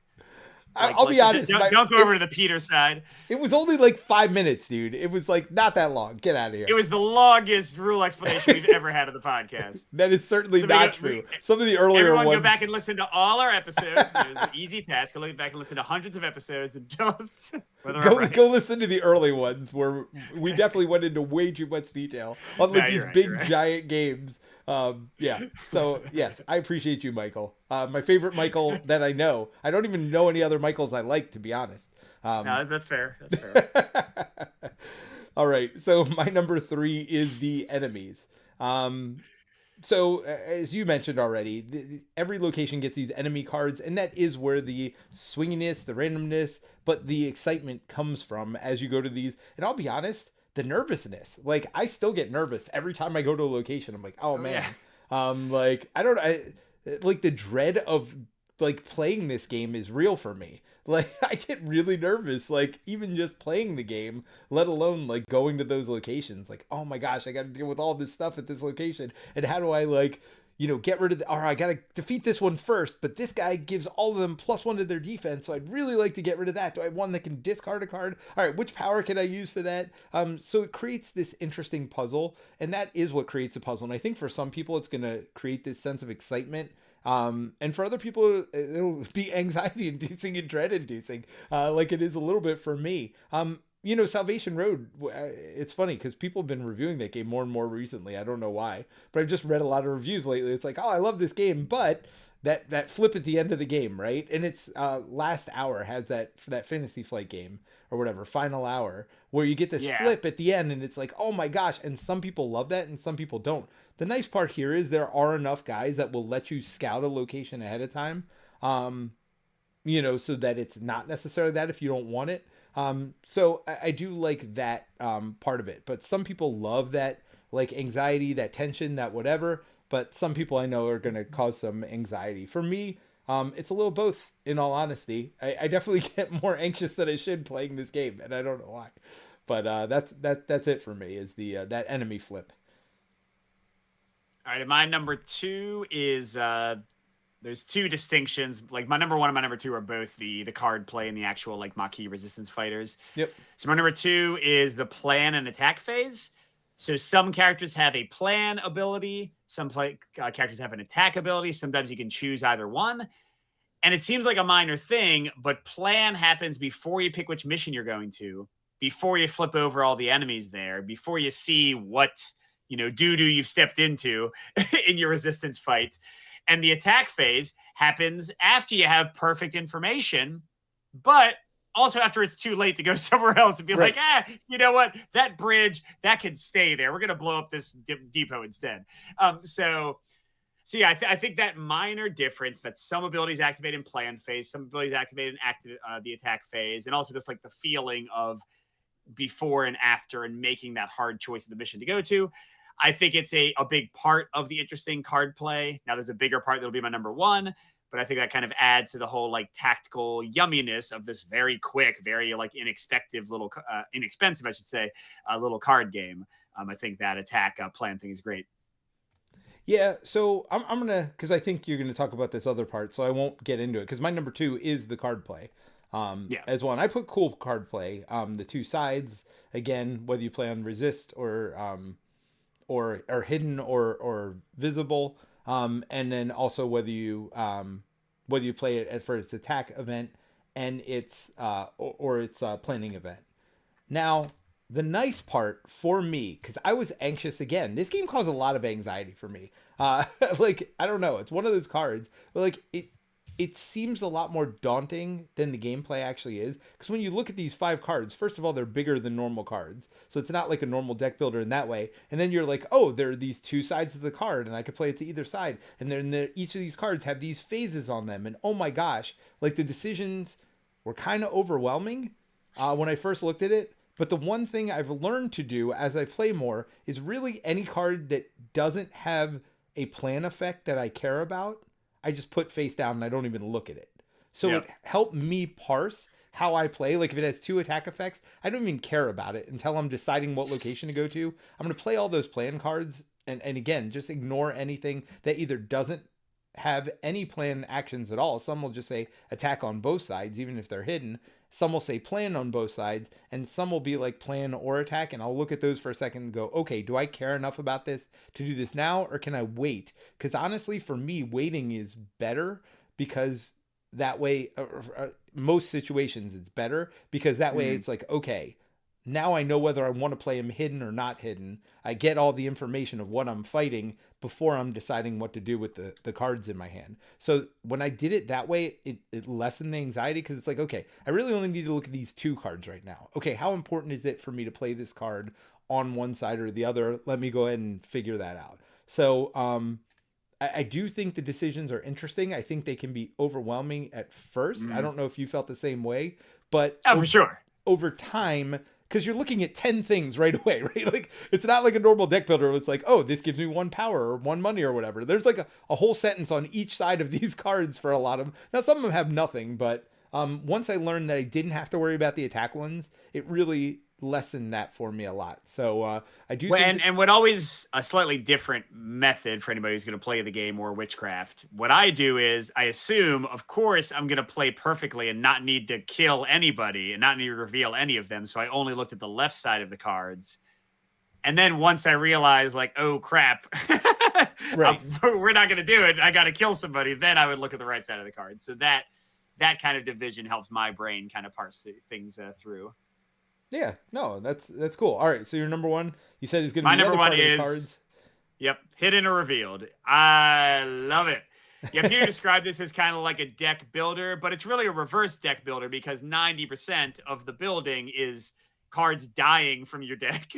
I'll be honest. Don't go over to the Peter side. It was only like 5 minutes, dude. It was like not that long. Get out of here. It was the longest rule explanation we've ever had of the podcast. That is certainly not true. Some of the earlier ones. Go back and listen to all our episodes. It was an easy task. Go back and listen to hundreds of episodes and tell us whether go listen to the early ones where we definitely went into way too much detail on like these big giant games. So yes, I appreciate you, Michael. My favorite Michael that I know. I don't even know any other Michaels I like, to be honest. No, that's fair. That's fair. All right. So my number 3 is the enemies. So as you mentioned already, every location gets these enemy cards, and that is where the swinginess, the randomness, but the excitement comes from as you go to these. And I'll be honest, the nervousness, like I still get nervous every time I go to a location. I'm like, oh man. Yeah. Like like the dread of like playing this game is real for me. Like I get really nervous, like even just playing the game, let alone like going to those locations. Like, oh my gosh, I got to deal with all this stuff at this location. And how do I like, get rid of I got to defeat this one first, but this guy gives all of them +1 to their defense. So I'd really like to get rid of that. Do I have one that can discard a card? All right, which power can I use for that? So it creates this interesting puzzle, and that is what creates a puzzle. And I think for some people, it's going to create this sense of excitement. And for other people, it'll be anxiety inducing and dread inducing, like it is a little bit for me. Salvation Road, it's funny because people have been reviewing that game more and more recently. I don't know why, but I've just read a lot of reviews lately. It's like, oh, I love this game, but that flip at the end of the game, right? And it's Last Hour has that Fantasy Flight game or whatever, Final Hour, where you get this Yeah. flip at the end, and it's like, oh my gosh! And some people love that, and some people don't. The nice part here is there are enough guys that will let you scout a location ahead of time. So that it's not necessarily that if you don't want it. So I do like that part of it. But some people love that like anxiety, that tension, that whatever. But some people I know are going to cause some anxiety. For me, it's a little both. In all honesty, I definitely get more anxious than I should playing this game, and I don't know why. But that's it for me. Is the that enemy flip. All right, and my number 2 is there's two distinctions. Like my number 1 and my number 2 are both the card play and the actual like Maquis resistance fighters. Yep. So my number 2 is the plan and attack phase. So some characters have a plan ability, some characters have an attack ability. Sometimes you can choose either one. And it seems like a minor thing, but plan happens before you pick which mission you're going to, before you flip over all the enemies there, before you see what, doo-doo you've stepped into in your resistance fight. And the attack phase happens after you have perfect information, but also after it's too late to go somewhere else and be Right. like, you know what? That bridge, that can stay there. We're going to blow up this depot instead. So yeah, I think that minor difference that some abilities activate in plan phase, some abilities activate in the attack phase, and also just like the feeling of before and after and making that hard choice of the mission to go to. I think it's a big part of the interesting card play. Now there's a bigger part that'll be my number 1, but I think that kind of adds to the whole like tactical yumminess of this very quick, very like inexpensive, I should say, little card game. I think that attack plan thing is great. Yeah, so I'm gonna, because I think you're gonna talk about this other part, so I won't get into it because my number 2 is the card play. As well, and I put cool card play. The two sides again, whether you play on resist or hidden or visible, and then also whether you play it for its attack event and its or its planning event. Now, the nice part for me, because I was anxious again, this game caused a lot of anxiety for me. Like, I don't know, it's one of those cards, but like it seems a lot more daunting than the gameplay actually is. Because when you look at these 5 cards, first of all, they're bigger than normal cards. So it's not like a normal deck builder in that way. And then you're like, oh, there are these 2 sides of the card and I could play it to either side. And then each of these cards have these phases on them. And oh my gosh, like the decisions were kind of overwhelming when I first looked at it. But the one thing I've learned to do as I play more is really any card that doesn't have a plan effect that I care about, I just put face down and I don't even look at it. So It helped me parse how I play. Like if it has 2 attack effects, I don't even care about it until I'm deciding what location to go to. I'm going to play all those plan cards and again, just ignore anything that either doesn't have any plan actions at all. Some will just say attack on both sides, even if they're hidden. Some will say plan on both sides, and some will be like plan or attack. And I'll look at those for a second and go, okay, do I care enough about this to do this now, or can I wait? Because honestly, for me, waiting is better because that way, most situations, it's better because that way it's like, okay, now I know whether I want to play him hidden or not hidden. I get all the information of what I'm fighting before I'm deciding what to do with the cards in my hand. So when I did it that way, it lessened the anxiety because it's like, okay, I really only need to look at these 2 cards right now. Okay, how important is it for me to play this card on one side or the other? Let me go ahead and figure that out. So I do think the decisions are interesting. I think they can be overwhelming at first. I don't know if you felt the same way, but for sure. Over time, because you're looking at 10 things right away, right? Like it's not like a normal deck builder where it's like, oh, this gives me 1 power or 1 money or whatever. There's like a whole sentence on each side of these cards for a lot of them. Now some of them have nothing, but once I learned that I didn't have to worry about the attack ones, it really lessened that for me a lot. So I do think and what always a slightly different method for anybody who's going to play the game or witchcraft. What I do is I assume, of course, I'm going to play perfectly and not need to kill anybody and not need to reveal any of them. So I only looked at the left side of the cards. And then once I realized like, oh crap, right. We're not going to do it. I got to kill somebody. Then I would look at the right side of the cards. So that kind of division helps my brain kind of parse things through. Yeah, no, that's cool. All right, so your number one, you said, is going to My be the number other one part of the is, cards. yep, hidden or revealed. I love it. Yeah, Peter described this as kind of like a deck builder, but it's really a reverse deck builder because 90% of the building is cards dying from your deck.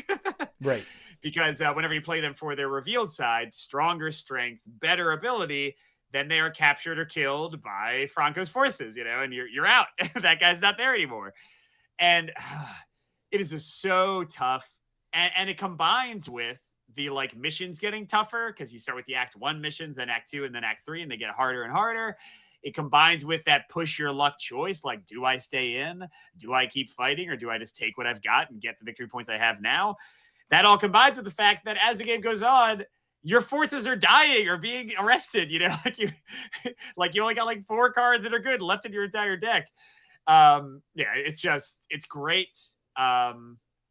Right. Because whenever you play them for their revealed side, stronger strength, better ability, then they are captured or killed by Franco's forces, and you're out. That guy's not there anymore. And it is just so tough. And it combines with the like missions getting tougher because you start with the Act 1 missions, then Act 2, and then Act 3, and they get harder and harder. It combines with that push your luck choice, like, do I stay in? Do I keep fighting? Or do I just take what I've got and get the victory points I have now? That all combines with the fact that as the game goes on, your forces are dying or being arrested. Like you only got like 4 cards that are good left in your entire deck. Yeah, it's great.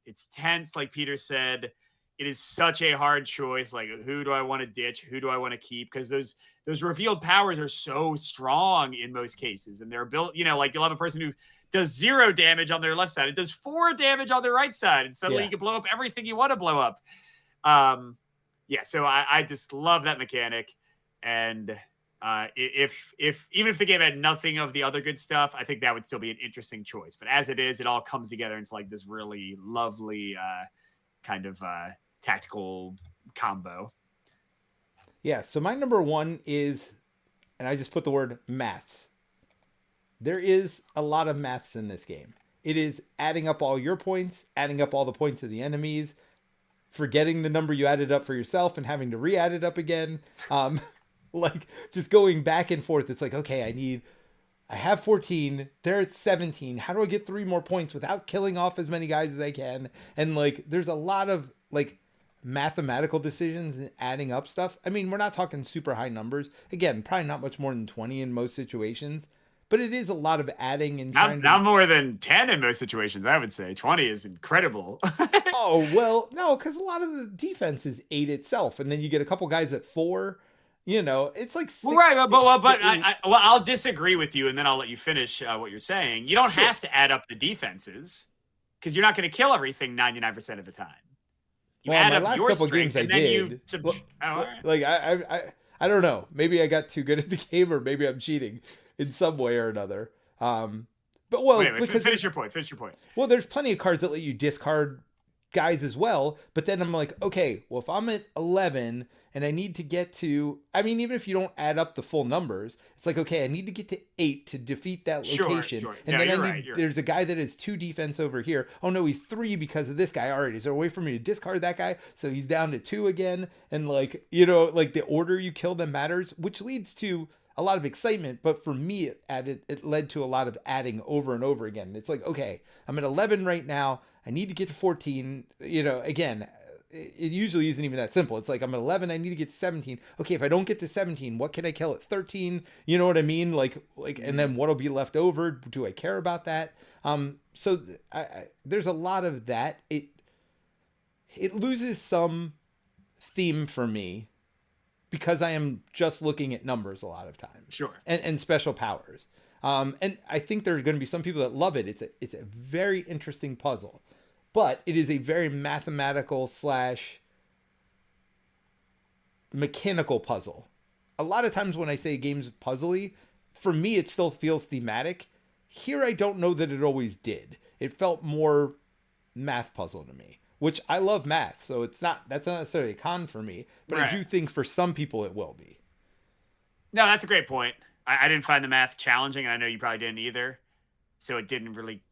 It's tense, like Peter said. It is such a hard choice. Like, who do I want to ditch? Who do I want to keep? Because those revealed powers are so strong in most cases, and they're built. Like you'll have a person who does 0 damage on their left side. It does 4 damage on their right side, and suddenly you can blow up everything you want to blow up. Yeah, so I just love that mechanic, and if even if the game had nothing of the other good stuff, I think that would still be an interesting choice. But as it is, it all comes together into like this really lovely kind of tactical combo. Yeah, so my number one is, and I just put the word maths. There is a lot of maths in this game. It is adding up all your points, adding up all the points of the enemies, forgetting the number you added up for yourself and having to re-add it up again. Like just going back and forth. It's like, okay, I have 14, they're at 17. How do I get 3 more points without killing off as many guys as I can? And like, there's a lot of like mathematical decisions and adding up stuff. I mean, we're not talking super high numbers. Again, probably not much more than 20 in most situations, but it is a lot of adding and trying not more than 10 in most situations. I would say 20 is incredible. Oh, well, no, because a lot of the defense is 8 itself, and then you get a couple guys at 4. It's like 6. Right, but I'll disagree with you, and then I'll let you finish what you're saying. You don't have to add up the defenses because you're not going to kill everything 99% of the time. You well, add my up last your couple strength, games I and then did. Like I don't know. Maybe I got too good at the game, or maybe I'm cheating in some way or another. But well, wait, because finish your point. Finish your point. well, there's plenty of cards that let you discard guys as well. But then I'm like, okay, well, if I'm at 11 and I need to get to, I mean, even if you don't add up the full numbers, it's like, okay, I need to get to 8 to defeat that location. Sure. And no, then there's a guy that has 2 defense over here. Oh no, he's 3 because of this guy. All right, is there a way for me to discard that guy? So he's down to 2 again. And like, like the order you kill them matters, which leads to a lot of excitement. But for me, it led to a lot of adding over and over again. It's like, okay, I'm at 11 right now. I need to get to 14. Again, it usually isn't even that simple. It's like, I'm at 11, I need to get to 17. Okay, if I don't get to 17, what can I kill at 13? You know what I mean? Like, and then what'll be left over? Do I care about that? So there's a lot of that. It loses some theme for me because I am just looking at numbers a lot of times. Sure. And special powers. And I think there's going to be some people that love it. It's a very interesting puzzle, but it is a very mathematical / mechanical puzzle. A lot of times when I say game's puzzly, for me, it still feels thematic. Here, I don't know that it always did. It felt more math puzzle to me, which I love math. So that's not necessarily a con for me, but right. I do think for some people it will be. No, that's a great point. I didn't find the math challenging, and I know you probably didn't either. So it didn't really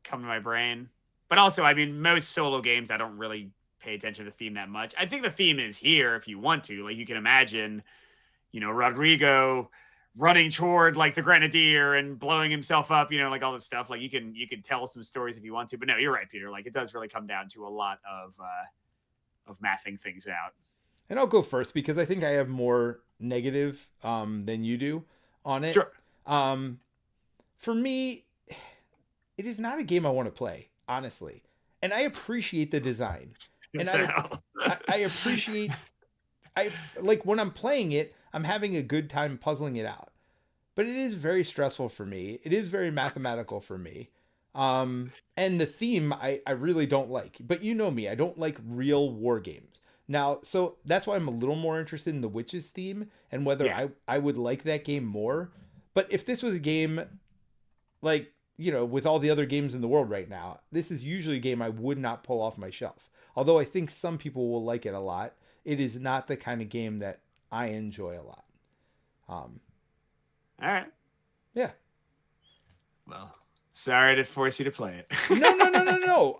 come to my brain. But also, I mean, most solo games, I don't really pay attention to the theme that much. I think the theme is here if you want to. Like, you can imagine, Rodrigo running toward, like, the Grenadier and blowing himself up, like, all this stuff. Like, you can tell some stories if you want to. But no, you're right, Peter. Like, it does really come down to a lot of mathing things out. And I'll go first because I think I have more negative than you do on it. Sure. For me, it is not a game I want to play, honestly. And I appreciate the design. And I appreciate like when I'm playing it, I'm having a good time puzzling it out. But it is very stressful for me. It is very mathematical for me. And the theme I really don't like. But you know me, I don't like real war games. Now, so that's why I'm a little more interested in the Witches theme and whether Yeah. I would like that game more. But if this was a game like, with all the other games in the world right now, this is usually a game I would not pull off my shelf. Although I think some people will like it a lot, it is not the kind of game that I enjoy a lot. Um, All right. yeah. Well, sorry to force you to play it. No, no, no, no, no.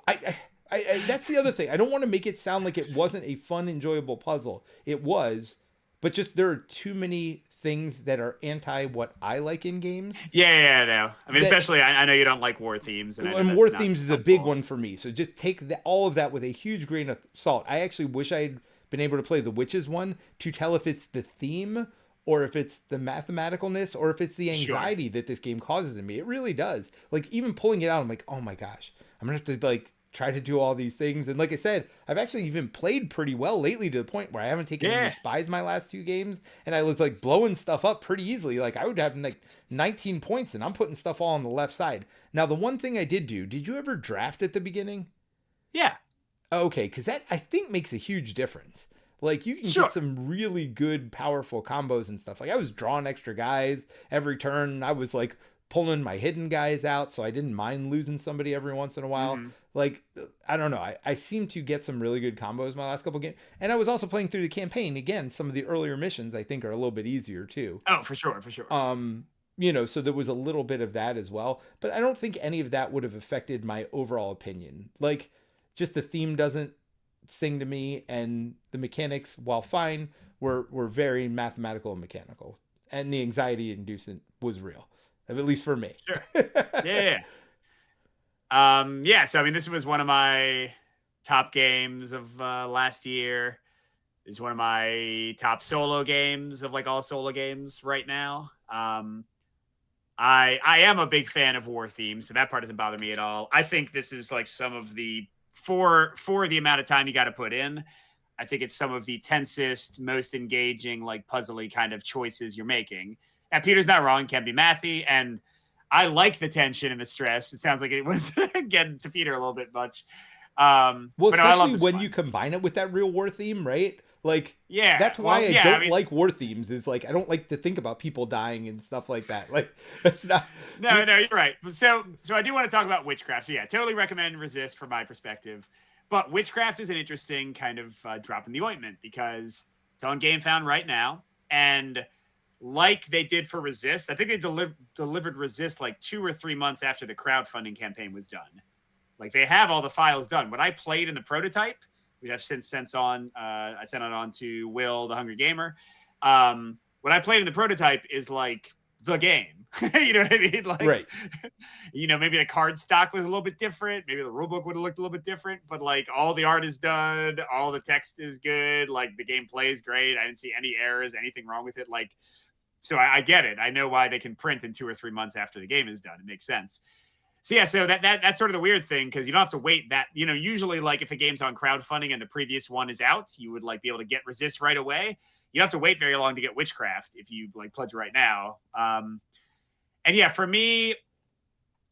That's the other thing. I don't want to make it sound like it wasn't a fun, enjoyable puzzle. It was, but just there are too many things that are anti what I like in games. Yeah, no. I mean, That especially I know you don't like war themes, and I know and war that's not themes is a big helpful. one for me. So just take all of that with a huge grain of salt. I actually wish I had been able to play the witches one to tell if it's the theme or if it's the mathematicalness or if it's the Sure. anxiety that this game causes in me. It really does. Like even pulling it out, I'm like, oh my gosh, I'm gonna have to like try to do all these things. And like I said, I've actually even played pretty well lately to the point where I haven't taken any Yeah. spies my last two games, and I was like blowing stuff up pretty easily. Like I would have like 19 points, and I'm putting stuff all on the left side. Now the one thing I did do, did you ever draft at the beginning? Yeah. Okay, because that I think makes a huge difference. Like you can get Sure. some really good, powerful combos and stuff. Like I was drawing extra guys every turn. I was like pulling my hidden guys out, so I didn't mind losing somebody every once in a while. Hmm. Like I don't know, I seem to get some really good combos my last couple games, and I was also playing through the campaign again. Some of the earlier missions I think are a little bit easier too. Oh, for sure, for sure. So there was a little bit of that as well, but I don't think any of that would have affected my overall opinion. Like, just the theme doesn't sing to me, and the mechanics, while fine, were very mathematical and mechanical, and the anxiety inducent was real, at least for me. Sure. Yeah. Yeah. So I mean, this was one of my top games of last year. It's one of my top solo games of like all solo games right now. I am a big fan of war themes, so that part doesn't bother me at all. I think this is like some of the for the amount of time you got to put in. I think it's some of the tensest, most engaging, like puzzly kind of choices you're making. And Peter's not wrong; can be mathy, and I like the tension and the stress. It sounds like it was getting to Peter a little bit much, Well, but no, I love especially this when you one. combine it with that real war theme, right? Like Yeah, that's why well, I yeah. I don't mean, like war themes. Is like I don't like to think about people dying and stuff like that. Like that's not. no, you're right. So I do want to talk about witchcraft. So yeah, totally recommend Resist from my perspective. But witchcraft is an interesting kind of drop in the ointment because it's on GameFound right now, and like they did for Resist, I think they delivered Resist like 2 or 3 months after the crowdfunding campaign was done. Like they have all the files done. When I played in the prototype, which I've since sent on, I sent it on to Will, the Hungry Gamer. What I played in the prototype is like the game. You know what I mean? Like, Right. maybe the card stock was a little bit different. Maybe the rulebook would have looked a little bit different, but like all the art is done, all the text is good, like the game plays great. I didn't see any errors, anything wrong with it. Like, so I get it. I know why they can print in 2 or 3 months after the game is done. It makes sense. So yeah, so that's sort of the weird thing because you don't have to wait that, usually like if a game's on crowdfunding and the previous one is out, you would like be able to get Resist right away. You don't have to wait very long to get Witchcraft if you like pledge right now. And yeah, for me,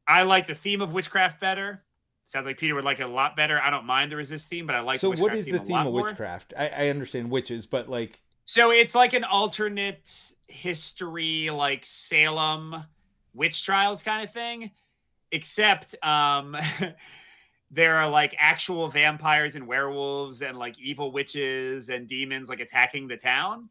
I like the theme of Witchcraft better. Sounds like Peter would like it a lot better. I don't mind the Resist theme, but I like the So what Witchcraft is theme the a theme lot of more. witchcraft? I understand witches, but like So it's like an alternate history, like Salem witch trials kind of thing, except there are like actual vampires and werewolves and like evil witches and demons like attacking the town.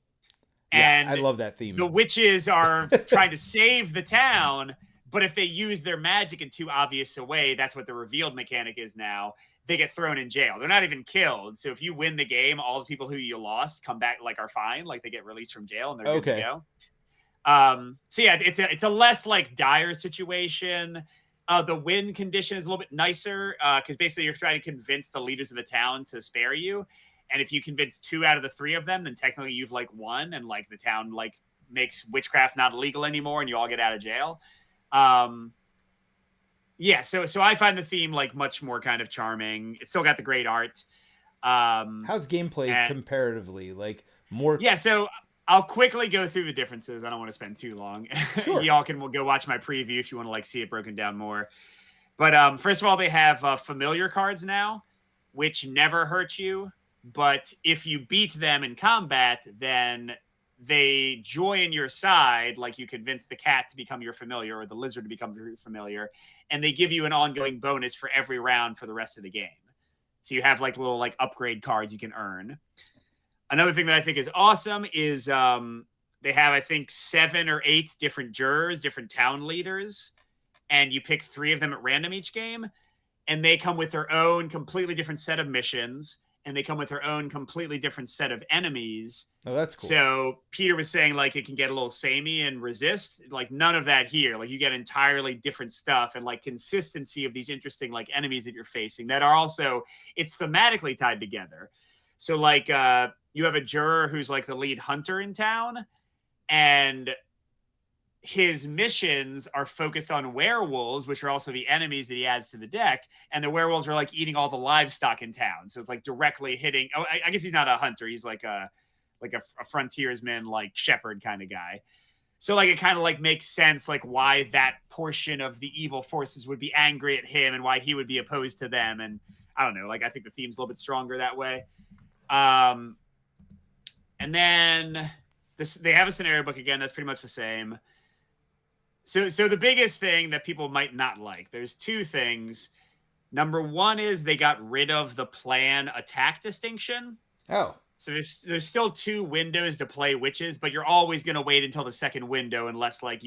yeah, I And love that the theme. witches are trying to save the town, but if they use their magic in too obvious a way, that's what the revealed mechanic is now. They get thrown in jail. They're not even killed. So if you win the game, all the people who you lost come back, like are fine, like they get released from jail and they're good to Okay. go. So yeah, it's a less like dire situation. The win condition is a little bit nicer because basically you're trying to convince the leaders of the town to spare you, and if you convince 2 out of the 3 of them, then technically you've like won, and like the town like makes witchcraft not illegal anymore, and you all get out of jail. Um, yeah, so I find the theme like much more kind of charming. It's still got the great art. How's gameplay And comparatively? Like more yeah, so I'll quickly go through the differences. I don't want to spend too long. sure. Y'all can go watch my preview if you want to like see it broken down more. But first of all, they have familiar cards now, which never hurt you. But if you beat them in combat, then they join your side. Like you convince the cat to become your familiar or the lizard to become your familiar, and they give you an ongoing bonus for every round for the rest of the game. So you have like little like upgrade cards you can earn. Another thing that I think is awesome is they have, I think, 7 or 8 different jurors, different town leaders, and you pick 3 of them at random each game, and they come with their own completely different set of missions, and they come with their own completely different set of enemies. Oh, that's cool. So Peter was saying like it can get a little samey and resist. Like none of that here. Like you get entirely different stuff and like consistency of these interesting like enemies that you're facing that are also, it's thematically tied together. So like you have a juror who's like the lead hunter in town, and his missions are focused on werewolves, which are also the enemies that he adds to the deck. And the werewolves are like eating all the livestock in town. So it's like directly hitting. Oh, I guess he's not a hunter. He's like a frontiersman, like shepherd kind of guy. So like it kind of like makes sense like why that portion of the evil forces would be angry at him and why he would be opposed to them. And I don't know, like I think the theme's a little bit stronger that way. And then they have a scenario book again. That's pretty much the same. So the biggest thing that people might not like, there's 2 things. Number 1 is they got rid of the plan attack distinction. Oh. So there's still 2 windows to play witches, but you're always going to wait until the second window unless it like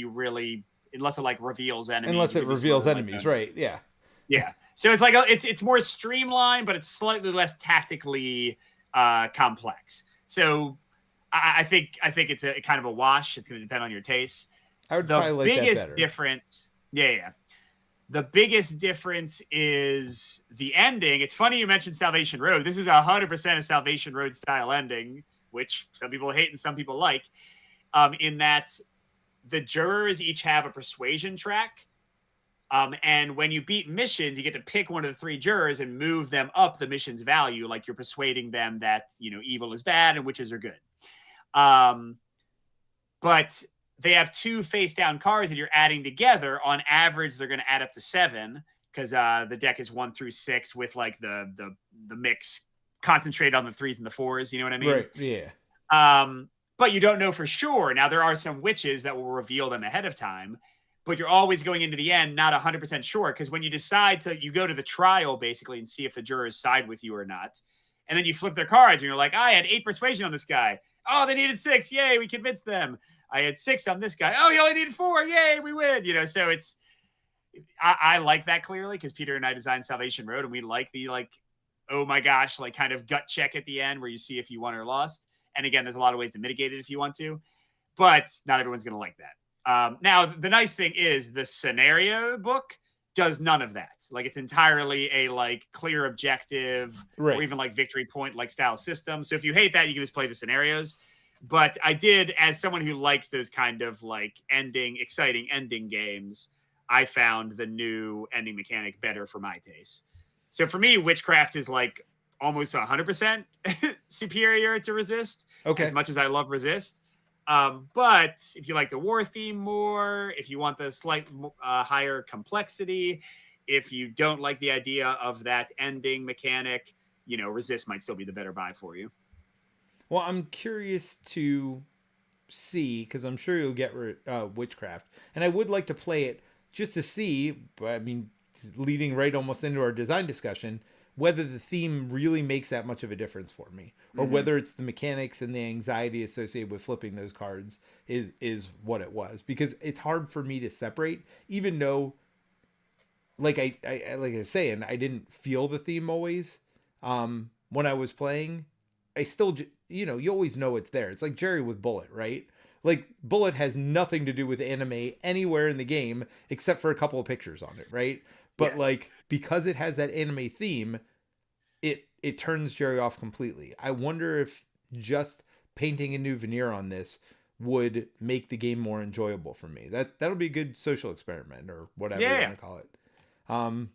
reveals enemies. Unless it reveals enemies, right? Yeah. Yeah. So it's like it's more streamlined, but it's slightly less tactically complex. So I think it's a kind of a wash. It's going to depend on your taste. I would probably like that better. The biggest difference, yeah. The biggest difference is the ending. It's funny you mentioned Salvation Road. This is 100% a Salvation Road style ending, which some people hate and some people like, in that the jurors each have a persuasion track. And when you beat missions, you get to pick one of the 3 jurors and move them up the mission's value. Like you're persuading them that, evil is bad and witches are good. But they have 2 face down cards that you're adding together. On average, they're going to add up to 7 because the deck is 1 through 6 with like the mix concentrated on the 3s and the 4s. You know what I mean? Right. Yeah. But you don't know for sure. Now there are some witches that will reveal them ahead of time, but you're always going into the end not 100% sure, because when you decide you go to the trial basically and see if the jurors side with you or not, and then you flip their cards and you're like, I had 8 persuasion on this guy. Oh, they needed 6. Yay, we convinced them. I had 6 on this guy. Oh, you only needed 4. Yay, we win. So I like that clearly because Peter and I designed Salvation Road, and we like the oh my gosh, like kind of gut check at the end where you see if you won or lost. And again, there's a lot of ways to mitigate it if you want to, but not everyone's going to like that. Now, the nice thing is the scenario book does none of that. Like it's entirely a like clear objective, right, or even like victory point like style system. So if you hate that, you can just play the scenarios. But I did, as someone who likes those kind of like exciting ending games, I found the new ending mechanic better for my taste. So for me, Witchcraft is like almost 100% superior to Resist. Okay. As much as I love Resist. But if you like the war theme more, if you want the slight higher complexity, if you don't like the idea of that ending mechanic, Resist might still be the better buy for you. Well, I'm curious to see, because I'm sure you'll get Witchcraft, and I would like to play it just to see, but I mean, leading right almost into our design discussion, whether the theme really makes that much of a difference for me, or whether it's the mechanics and the anxiety associated with flipping those cards is what it was. Because it's hard for me to separate, even though, like I was saying, I didn't feel the theme always when I was playing. I still, you always know it's there. It's like Jerry with Bullet, right? Like Bullet has nothing to do with anime anywhere in the game except for a couple of pictures on it, right? But yes, like because it has that anime theme, it turns Jerry off completely. I wonder if just painting a new veneer on this would make the game more enjoyable for me. That'll be a good social experiment or whatever you want to call it.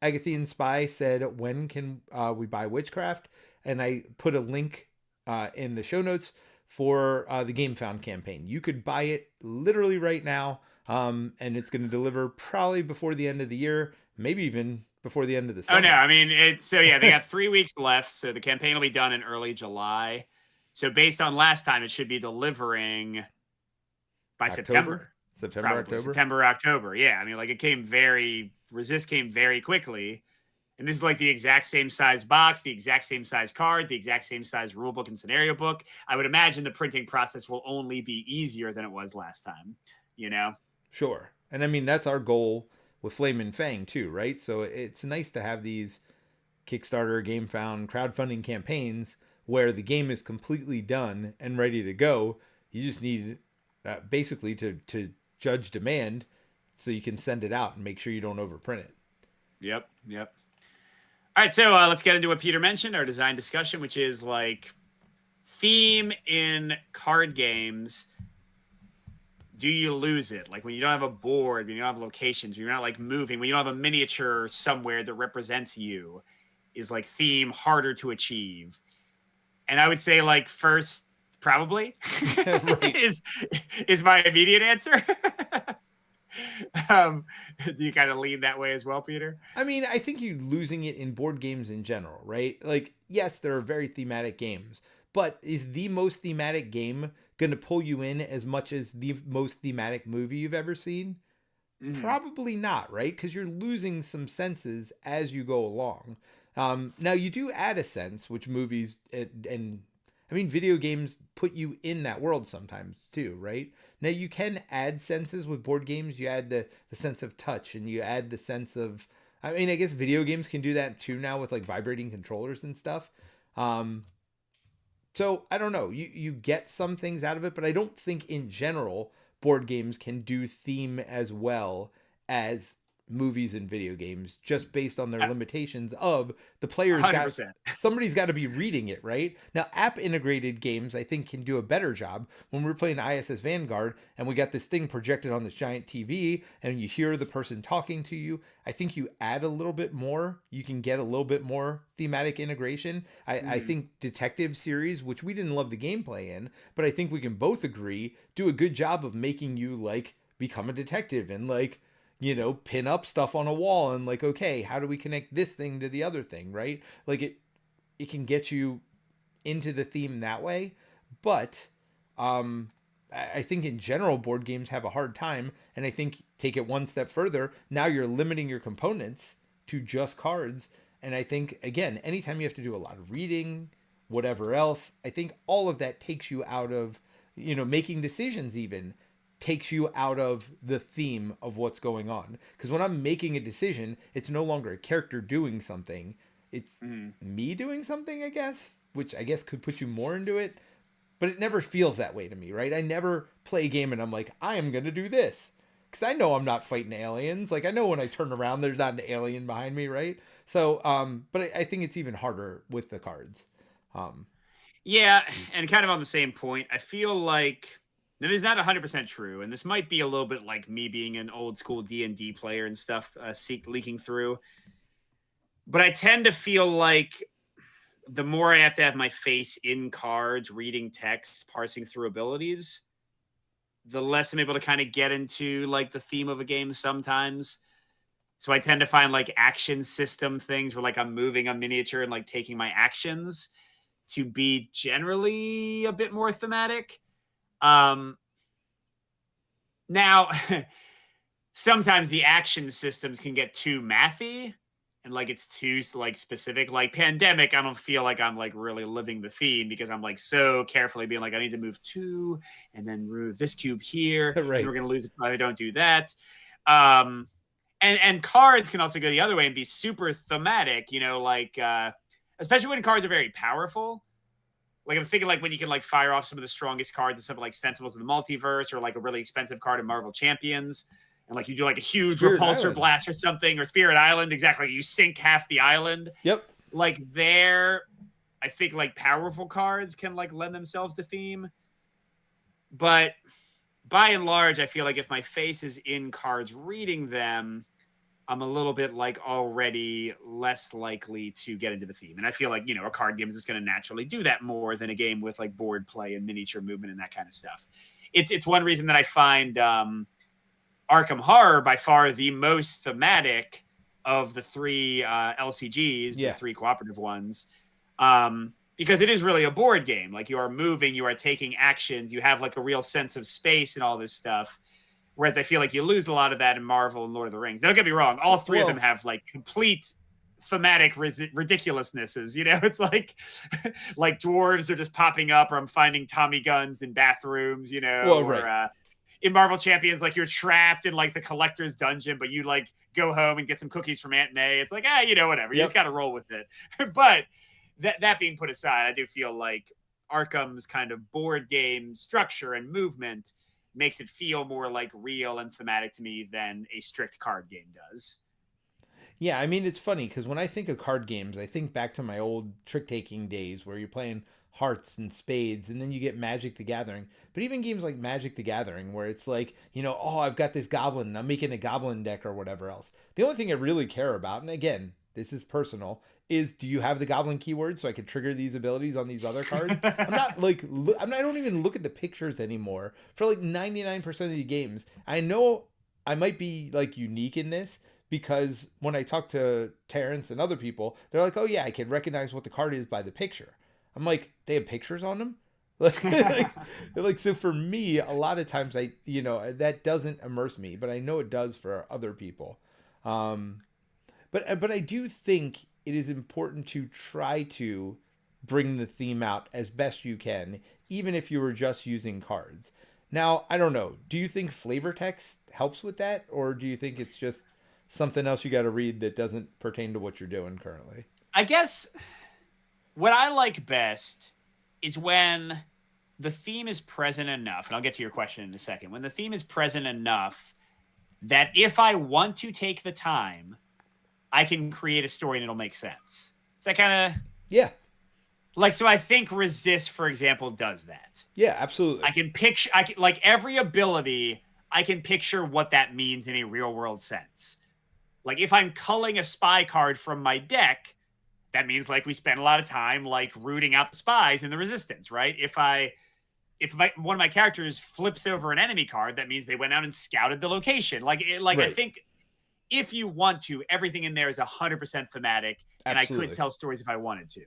Agathian Spy said, when can we buy Witchcraft? And I put a link in the show notes for the Game Found campaign. You could buy it literally right now And it's going to deliver probably before the end of the year, maybe even before the end of the Oh no, summer. I mean it's so yeah, they got 3 weeks left, so the campaign will be done in early July. So based on last time, it should be delivering by October, September, September, probably October. September, October. Yeah, I mean like it came very Resist came very quickly, and this is like the exact same size box, the exact same size card, the exact same size rule book and scenario book. I would imagine the printing process will only be easier than it was last time. You know. Sure. And I mean, that's our goal with Flame and Fang too, right? So it's nice to have these Kickstarter, GameFound, crowdfunding campaigns where the game is completely done and ready to go. You just need basically to judge demand so you can send it out and make sure you don't overprint it. Yep. Yep. All right, so let's get into what Peter mentioned, our design discussion, which is like theme in card games. Do you lose it? Like when you don't have a board, when you don't have locations, when you're not like moving, when you don't have a miniature somewhere that represents you, is like theme harder to achieve? And I would say like first, probably Right. is my immediate answer. um, do you kind of lean that way as well, Peter? I mean, I think you're losing it in board games in general, right? Like, yes, there are very thematic games, but is the most thematic game going to pull you in as much as the most thematic movie you've ever seen? Mm-hmm. Probably not, right? Because you're losing some senses as you go along. Now, you do add a sense, which movies and I mean, video games put you in that world sometimes too, right? Now, you can add senses with board games. You add the sense of touch and you add the sense of, I mean, I guess video games can do that too now with like vibrating controllers and stuff. Um, so I don't know. You get some things out of it, but I don't think in general board games can do theme as well as movies and video games just based on their limitations of the players got 100%. somebody's got to be reading it, right? Now app integrated games I think can do a better job. When we were playing ISS Vanguard and we got this thing projected on this giant TV and you hear the person talking to you, I think you add a little bit more, you can get a little bit more thematic integration. I Mm-hmm. think detective series, which we didn't love the gameplay in, but I think we can both agree do a good job of making you like become a detective and like, you know, pin up stuff on a wall and like, okay, how do we connect this thing to the other thing, right? Like it can get you into the theme that way. But um I think in general board games have a hard time, and I think take it one step further, now you're limiting your components to just cards. And I think again, anytime you have to do a lot of reading, whatever else, I think all of that takes you out of, you know, making decisions even takes you out of the theme of what's going on. Because when I'm making a decision, it's no longer a character doing something, it's Mm-hmm. me doing something, I guess, which I guess could put you more into it. But it never feels that way to me, right? I never play a game and I'm like, I am going to do this. Because I know I'm not fighting aliens. Like, I know when I turn around, there's not an alien behind me, right? So, but I think it's even harder with the cards. Um, Yeah, and kind of on the same point, I feel like this is not 100% true, and this might be a little bit like me being an old school D&D player and stuff leaking through, but I tend to feel like the more I have to have my face in cards, reading text, parsing through abilities, the less I'm able to kind of get into like the theme of a game sometimes. So I tend to find like action system things where like I'm moving a miniature and like taking my actions to be generally a bit more thematic. Um, Now, sometimes the action systems can get too mathy and like it's too like specific. Like Pandemic, I don't feel like I'm like really living the theme because I'm like so carefully being like, I need to move two and then move this cube here, and right. we're gonna lose if I don't do that. Um, and cards can also go the other way and be super thematic, you know, like especially when cards are very powerful. Like I'm thinking like when you can like fire off some of the strongest cards in something like Sentinels of the Multiverse or like a really expensive card in Marvel Champions. And like you do like a huge Spirit repulsor Island. blast or something, or Spirit Island, exactly. You sink half the island. Yep. Like there, I think like powerful cards can like lend themselves to theme. But by and large, I feel like if my face is in cards reading them, I'm a little bit like already less likely to get into the theme. And I feel like, you know, a card game is just going to naturally do that more than a game with like board play and miniature movement and that kind of stuff. It's one reason that I find Arkham Horror, by far the most thematic of the three LCGs, the three cooperative ones, because it is really a board game. Like, you are moving, you are taking actions, you have like a real sense of space and all this stuff. Whereas I feel like you lose a lot of that in Marvel and Lord of the Rings. Don't get me wrong, all three of them have like complete thematic ridiculousnesses. You know, it's like like dwarves are just popping up, or I'm finding Tommy guns in bathrooms. You know, or in Marvel Champions, like, you're trapped in like the collector's dungeon, but you like go home and get some cookies from Aunt May. It's like, you know, whatever. You just got to roll with it. But that being put aside, I do feel like Arkham's kind of board game structure and movement makes it feel more like real and thematic to me than a strict card game does. Yeah, I mean, it's funny because when I think of card games, I think back to my old trick-taking days where you're playing hearts and spades, and then you get Magic the Gathering. But even games like Magic the Gathering, where it's like, you know, oh, I've got this goblin, and I'm making a goblin deck or whatever else. The only thing I really care about, and again, this is personal, is do you have the goblin keyword so I can trigger these abilities on these other cards? I'm not like, I don't even look at the pictures anymore for like 99% of the games. I know I might be like unique in this, because when I talk to Terrence and other people, they're like, oh yeah, I can recognize what the card is by the picture. I'm like, they have pictures on them? like, so for me, a lot of times that doesn't immerse me, but I know it does for other people. But I do think it is important to try to bring the theme out as best you can, even if you were just using cards. Now, I don't know. Do you think flavor text helps with that? Or do you think it's just something else you got to read that doesn't pertain to what you're doing currently? I guess what I like best is when the theme is present enough, and I'll get to your question in a second, when the theme is present enough that if I want to take the time, I can create a story and it'll make sense. Is that kind of... Yeah. Like, so I think Resist, for example, does that. Yeah, absolutely. I can picture, like, every ability, I can picture what that means in a real world sense. Like, if I'm culling a spy card from my deck, that means like we spend a lot of time like rooting out the spies in the Resistance, right? If one of my characters flips over an enemy card, that means they went out and scouted the location. Like, right. I think if you want to, everything in there is 100% thematic, and absolutely. I could tell stories if I wanted to.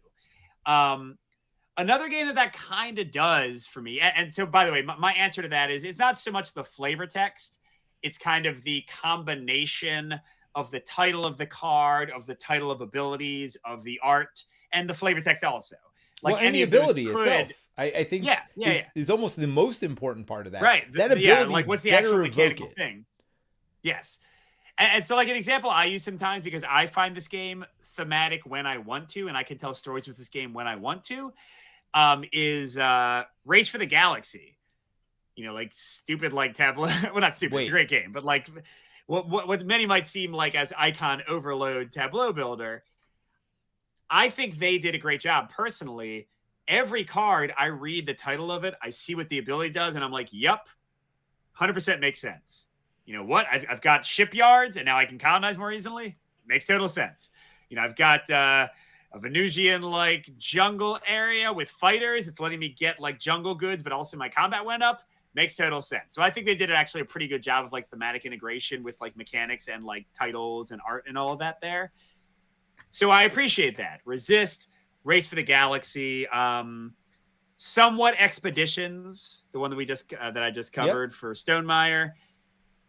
Another game that kind of does for me, and so by the way, my answer to that is it's not so much the flavor text, it's kind of the combination of the title of the card, of the title of abilities, of the art, and the flavor text also. Like, well, any ability itself, I think is almost the most important part of that. Right. That ability, like, what's the actual mechanical thing? Yes. And so, like, an example I use sometimes, because I find this game thematic when I want to, and I can tell stories with this game when I want to, is Race for the Galaxy. You know, like, stupid, like, tableau. Well, not stupid. It's a great game, but like what many might seem like as icon overload tableau builder. I think they did a great job personally. Every card, I read the title of it, I see what the ability does, and I'm like, yep, 100% makes sense. You know what? I've got shipyards, and now I can colonize more easily. Makes total sense. You know, I've got a Venusian like jungle area with fighters. It's letting me get like jungle goods, but also my combat went up. Makes total sense. So I think they did actually a pretty good job of like thematic integration with like mechanics and like titles and art and all of that there. So I appreciate that. Resist, Race for the Galaxy, somewhat Expeditions, the one that we just that I just covered for Stonemeyer.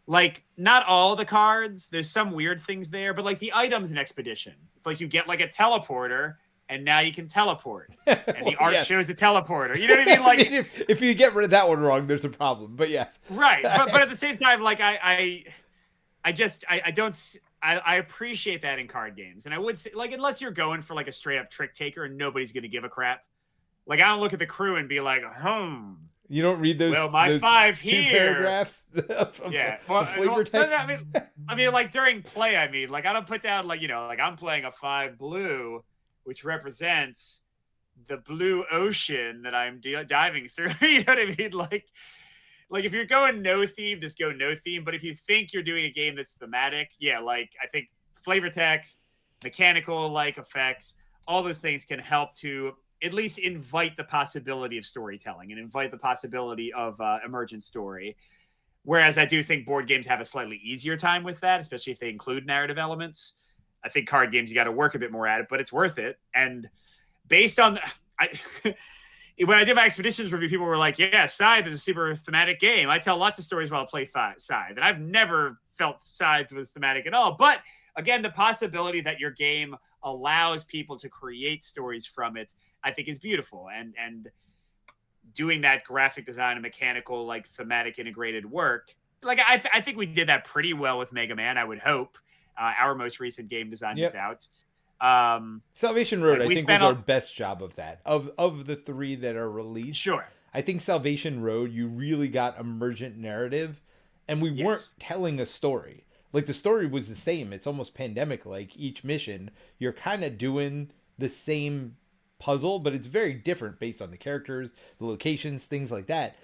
Like, not all the cards. There's some weird things there, but like the items in Expedition, it's like you get like a teleporter, and now you can teleport, and the art shows a teleporter. You know what I mean? Like, I mean, if you get rid of that one wrong, there's a problem. But yes, right. But at the same time, like I appreciate that in card games, and I would say, like, unless you're going for like a straight up trick taker and nobody's gonna give a crap. Like, I don't look at the crew and be like, You don't read those. Well, my those 5 2 here. Paragraphs. Of flavor text. I mean, like during play. I mean, like I don't put down like, you know, like I'm playing a 5 blue, which represents the blue ocean that I'm diving through. You know what I mean? Like if you're going no theme, just go no theme. But if you think you're doing a game that's thematic, like I think flavor text, mechanical like effects, all those things can help to at least invite the possibility of storytelling and invite the possibility of emergent story. Whereas I do think board games have a slightly easier time with that, especially if they include narrative elements. I think card games, you got to work a bit more at it, but it's worth it. And based on when I did my Expeditions review, people were like, yeah, Scythe is a super thematic game. I tell lots of stories while I play Scythe. And I've never felt Scythe was thematic at all. But again, the possibility that your game allows people to create stories from it, I think is beautiful. And doing that graphic design and mechanical, like thematic integrated work, like I think we did that pretty well with Mega Man, I would hope. Our most recent game design is out. Salvation Road, like I think, was our best job of that. Of the 3 that are released, sure, I think Salvation Road, you really got emergent narrative, and we weren't telling a story. Like, the story was the same. It's almost pandemic. Like, each mission, you're kind of doing the same puzzle, but it's very different based on the characters, the locations, things like that.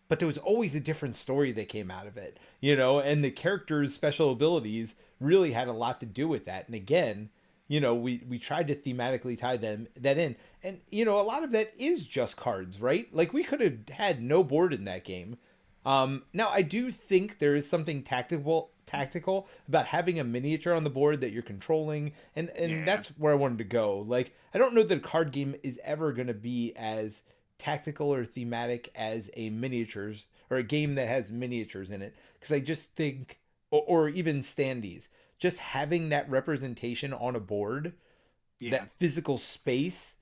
But there was always a different story that came out of it, you know, and the characters' special abilities really had a lot to do with that. And again, you know, we tried to thematically tie that in. And, you know, a lot of that is just cards, right? Like, we could have had no board in that game. Now, I do think there is something tactical about having a miniature on the board that you're controlling, and that's where I wanted to go. Like, I don't know that a card game is ever going to be as tactical or thematic as a miniatures, or a game that has miniatures in it, because I just think, or even standees, just having that representation on a board, that physical space,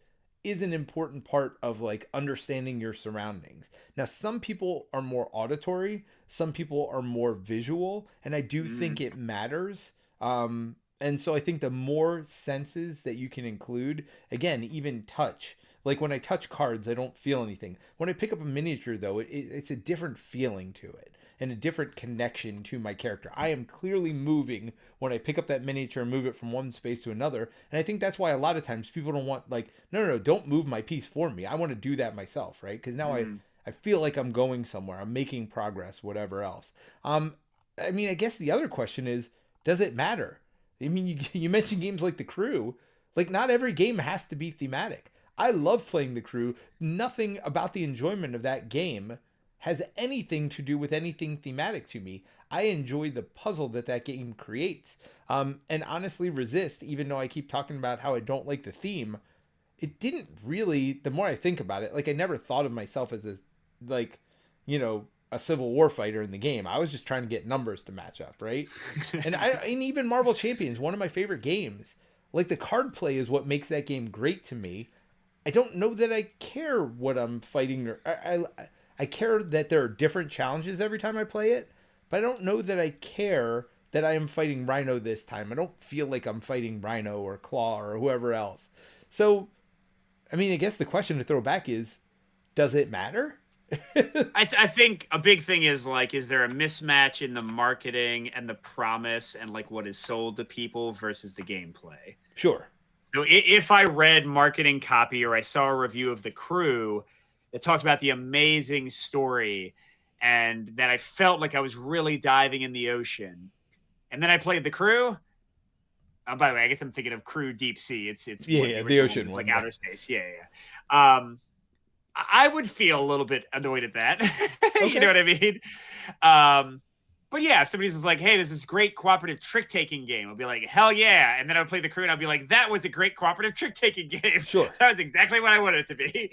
is an important part of, like, understanding your surroundings. Now, some people are more auditory, some people are more visual, and I do think it matters. And so I think the more senses that you can include, again, even touch. Like, when I touch cards, I don't feel anything. When I pick up a miniature, though, it's a different feeling to it, and a different connection to my character. I am clearly moving when I pick up that miniature and move it from one space to another. And I think that's why a lot of times people don't want, like, no, don't move my piece for me. I want to do that myself, right? Because now I feel like I'm going somewhere. I'm making progress, whatever else. I mean, I guess the other question is, does it matter? I mean, you mentioned games like The Crew. Like, not every game has to be thematic. I love playing The Crew. Nothing about the enjoyment of that game has anything to do with anything thematic to me. I enjoy the puzzle that game creates. And honestly, Resist, even though I keep talking about how I don't like the theme, it didn't really, the more I think about it, like, I never thought of myself as a Civil War fighter in the game. I was just trying to get numbers to match up, right? and even Marvel Champions, one of my favorite games, like, the card play is what makes that game great to me. I don't know that I care what I'm fighting, or I care that there are different challenges every time I play it, but I don't know that I care that I am fighting Rhino this time. I don't feel like I'm fighting Rhino or Claw or whoever else. So, I mean, I guess the question to throw back is, does it matter? I think a big thing is, like, is there a mismatch in the marketing and the promise and, like, what is sold to people versus the gameplay? Sure. So if I read marketing copy or I saw a review of The Crew that talked about the amazing story and that I felt like I was really diving in the ocean, and then I played The Crew. By the way, I guess I'm thinking of Crew Deep Sea. It's the ocean one, one, like outer space. Yeah. I would feel a little bit annoyed at that. Okay. You know what I mean? But yeah, if somebody's just like, hey, this is great cooperative trick-taking game, I'll be like, hell yeah. And then I would play The Crew and I'll be like, that was a great cooperative trick-taking game. Sure. That was exactly what I wanted it to be.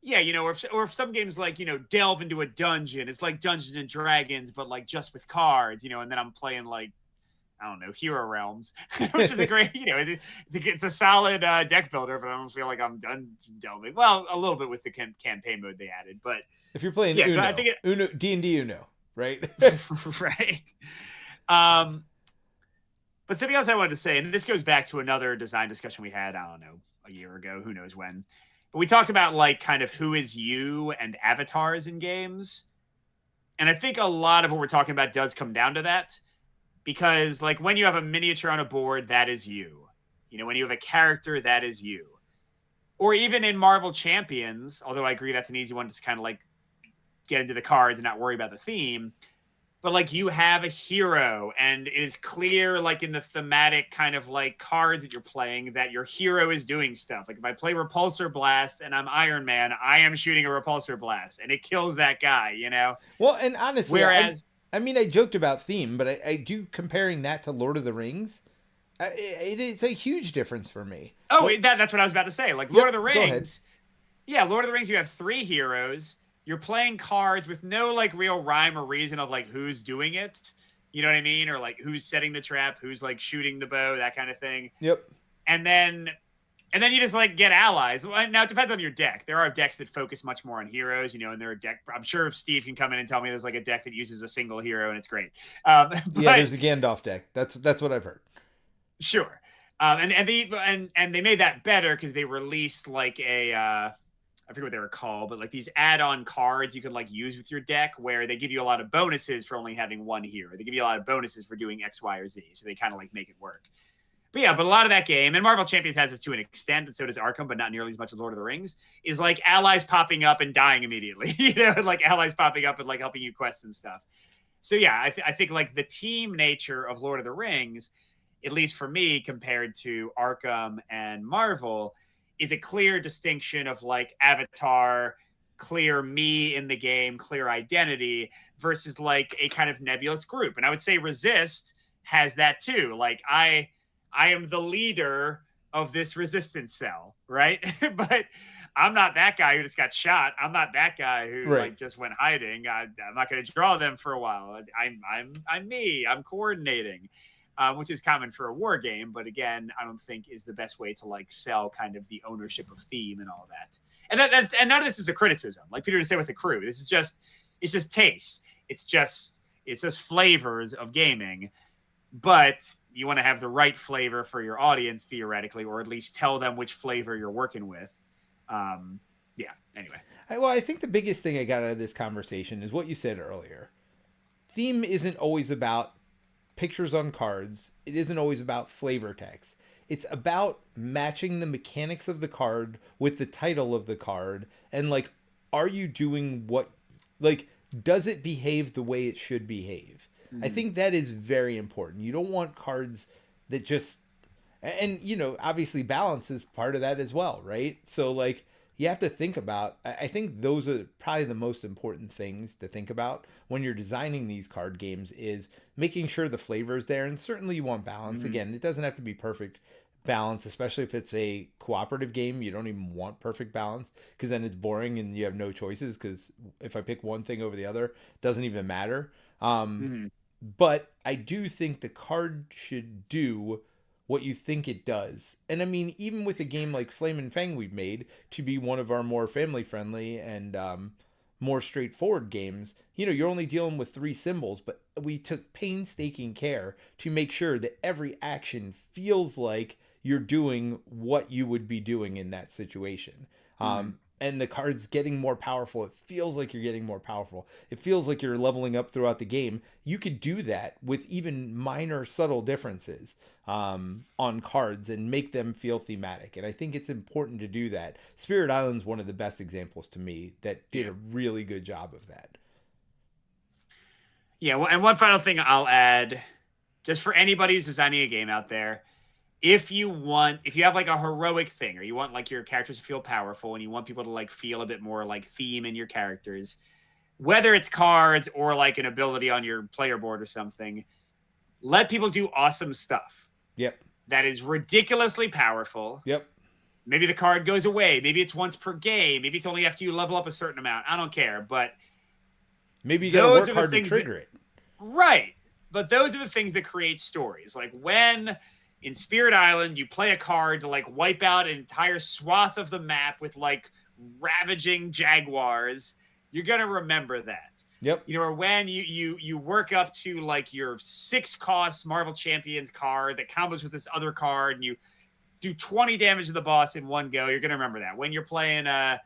Yeah, you know, or if some games, like, you know, delve into a dungeon, it's like Dungeons and Dragons, but, like, just with cards, you know, and then I'm playing, like, I don't know, Hero Realms, which is a great, you know, it's a solid deck builder, but I don't feel like I'm done delving. Well, a little bit with the campaign mode they added, but if you're playing Uno, so I think Uno, D&D Uno, right? Right. But something else I wanted to say, and this goes back to another design discussion we had, I don't know, a year ago, who knows when. But we talked about, like, kind of who is you and avatars in games. And I think a lot of what we're talking about does come down to that. Because, like, when you have a miniature on a board, that is you. You know, when you have a character, that is you. Or even in Marvel Champions, although I agree that's an easy one to kind of, like, get into the cards and not worry about the theme. but like you have a hero and it is clear like in the thematic kind of like cards that you're playing that your hero is doing stuff. Like if I play Repulsor Blast and I'm Iron Man, I am shooting a Repulsor Blast and it kills that guy, you know? Well, and honestly, Whereas I mean, I joked about theme, but I do comparing that to Lord of the Rings. It is a huge difference for me. oh, that's what I was about to say. Like Lord Yep, of the go ahead. Rings, yeah, Lord of the Rings, you have 3 heroes. You're playing cards with no like real rhyme or reason of like who's doing it. You know what I mean? Or like who's setting the trap, who's like shooting the bow, that kind of thing. Yep. And then you just like get allies. Well, now it depends on your deck. There are decks that focus much more on heroes, you know, and there are deck. I'm sure if Steve can come in and tell me there's like a deck that uses a single hero and it's great. But Yeah, there's a Gandalf deck. That's what I've heard. sure. And they made that better because they released like a I forget what they were called, but like these add-on cards you could like use with your deck where they give you a lot of bonuses for only having one hero. They give you a lot of bonuses for doing X, Y, or Z. So they kind of like make it work. But yeah, but a lot of that game, and Marvel Champions has this to an extent, and so does Arkham, but not nearly as much as Lord of the Rings, is like allies popping up and dying immediately. You know, like allies popping up and like helping you quests and stuff. So yeah, I think like the team nature of Lord of the Rings, at least for me, compared to Arkham and Marvel, is a clear distinction of like Avatar, clear me in the game, clear identity versus like a kind of nebulous group. And I would say Resist has that too. Like I am the leader of this resistance cell, right? But I'm not that guy who just got shot. I'm not that guy who like just went hiding. I'm not going to draw them for a while. I'm me. I'm coordinating. Which is common for a war game, but again, I don't think is the best way to like sell kind of the ownership of theme and all that. And none of this is a criticism. Like Peter would say with the crew, this is just it's just taste. It's just flavors of gaming. But you want to have the right flavor for your audience theoretically, or at least tell them which flavor you're working with. Yeah. Anyway. Well, I think the biggest thing I got out of this conversation is what you said earlier. Theme isn't always about pictures on cards. It isn't always about flavor text. It's about matching the mechanics of the card with the title of the card and like, are you doing what, like, does it behave the way it should behave? I think that is very important. You don't want cards that just, and you know, obviously balance is part of that as well, right? So like, you have to think about, I think those are probably the most important things to think about when you're designing these card games is making sure the flavor is there. And certainly you want balance. Again, it doesn't have to be perfect balance, especially if it's a cooperative game. You don't even want perfect balance because then it's boring and you have no choices because if I pick one thing over the other, it doesn't even matter. But I do think the card should do what you think it does. And I mean, even with a game like Flame and Fang we've made to be one of our more family friendly and more straightforward games, you know, you're only dealing with 3 symbols, but we took painstaking care to make sure that every action feels like you're doing what you would be doing in that situation. And the card's getting more powerful. It feels like you're getting more powerful. It feels like you're leveling up throughout the game. You could do that with even minor subtle differences on cards and make them feel thematic. And I think it's important to do that. Spirit Island's one of the best examples to me that did a really good job of that. Yeah, well, and one final thing I'll add, just for anybody who's designing a game out there, if you have like a heroic thing or you want like your characters to feel powerful and you want people to like feel a bit more like theme in your characters, whether it's cards or like an ability on your player board or something, let people do awesome stuff. Yep. That is ridiculously powerful. Yep. Maybe the card goes away. Maybe it's once per game. Maybe it's only after you level up a certain amount. I don't care. But maybe you got to work hard to trigger it. Right. But those are the things that create stories. Like when in Spirit Island, you play a card to like wipe out an entire swath of the map with like ravaging jaguars, you're going to remember that. Yep. You know, or when you work up to like your 6-cost Marvel Champions card that combos with this other card and you do 20 damage to the boss in one go, you're going to remember that. When you're playing, I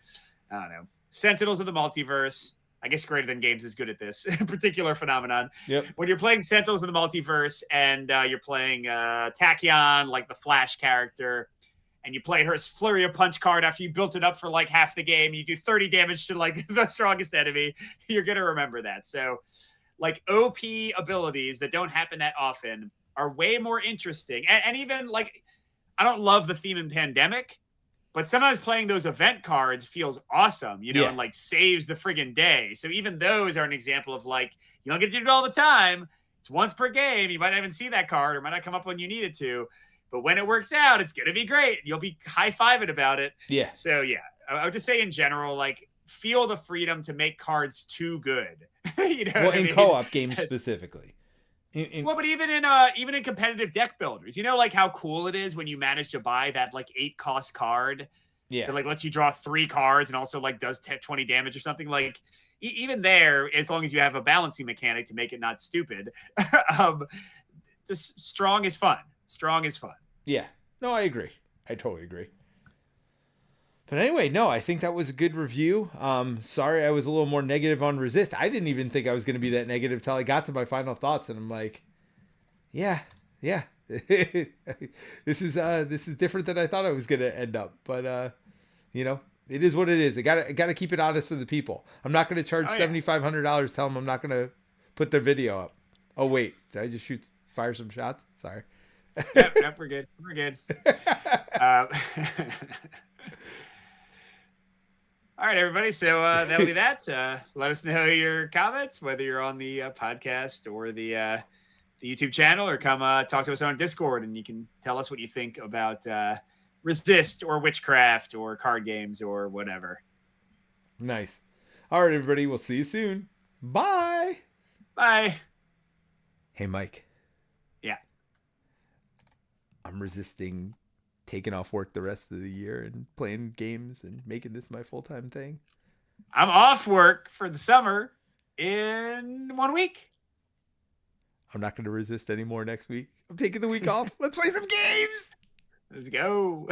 don't know, Sentinels of the Multiverse, I guess Greater Than Games is good at this particular phenomenon. Yep. When you're playing Sentinels of the Multiverse and you're playing Tachyon, like the Flash character, and you play her Flurry of Punch card after you built it up for like half the game, you do 30 damage to like the strongest enemy, you're going to remember that. So like OP abilities that don't happen that often are way more interesting. And even like, I don't love the theme in Pandemic, but sometimes playing those event cards feels awesome, you know, Yeah. and like saves the friggin' day. So even those are an example of like, you don't get to do it all the time. It's once per game. You might not even see that card or might not come up when you need it to. But when it works out, it's going to be great. You'll be high-fiving about it. Yeah. So yeah, I would just say in general, like, feel the freedom to make cards too good. You know Well, what I in mean? co-op games specifically. Well, but even in competitive deck builders, you know, like how cool it is when you manage to buy that like 8 cost card Yeah. that like lets you draw 3 cards and also like does 20 damage or something. Like even there, as long as you have a balancing mechanic to make it not stupid, this strong is fun. Strong is fun. Yeah. No, I agree. I totally agree. But anyway, no, I think that was a good review. Sorry I was a little more negative on Resist. I didn't even think I was going to be that negative till I got to my final thoughts, and I'm like, yeah. This is different than I thought I was going to end up. But you know, it is what it is. I got to keep it honest for the people. I'm not going to charge $7,500. Tell them I'm not going to put their video up. Oh wait, did I just fire some shots? Sorry. Yep, we're good. We're good. All right, everybody. So that'll be that. Let us know your comments, whether you're on the podcast or the YouTube channel, or come talk to us on Discord, and you can tell us what you think about Resist or Witchcraft or card games or whatever. Nice. All right, everybody. We'll see you soon. Bye. Bye. Hey, Mike. Yeah. I'm resisting taking off work the rest of the year and playing games and making this my full-time thing. I'm off work for the summer in 1 week. I'm not going to resist anymore next week. I'm taking the week off. Let's play some games. Let's go.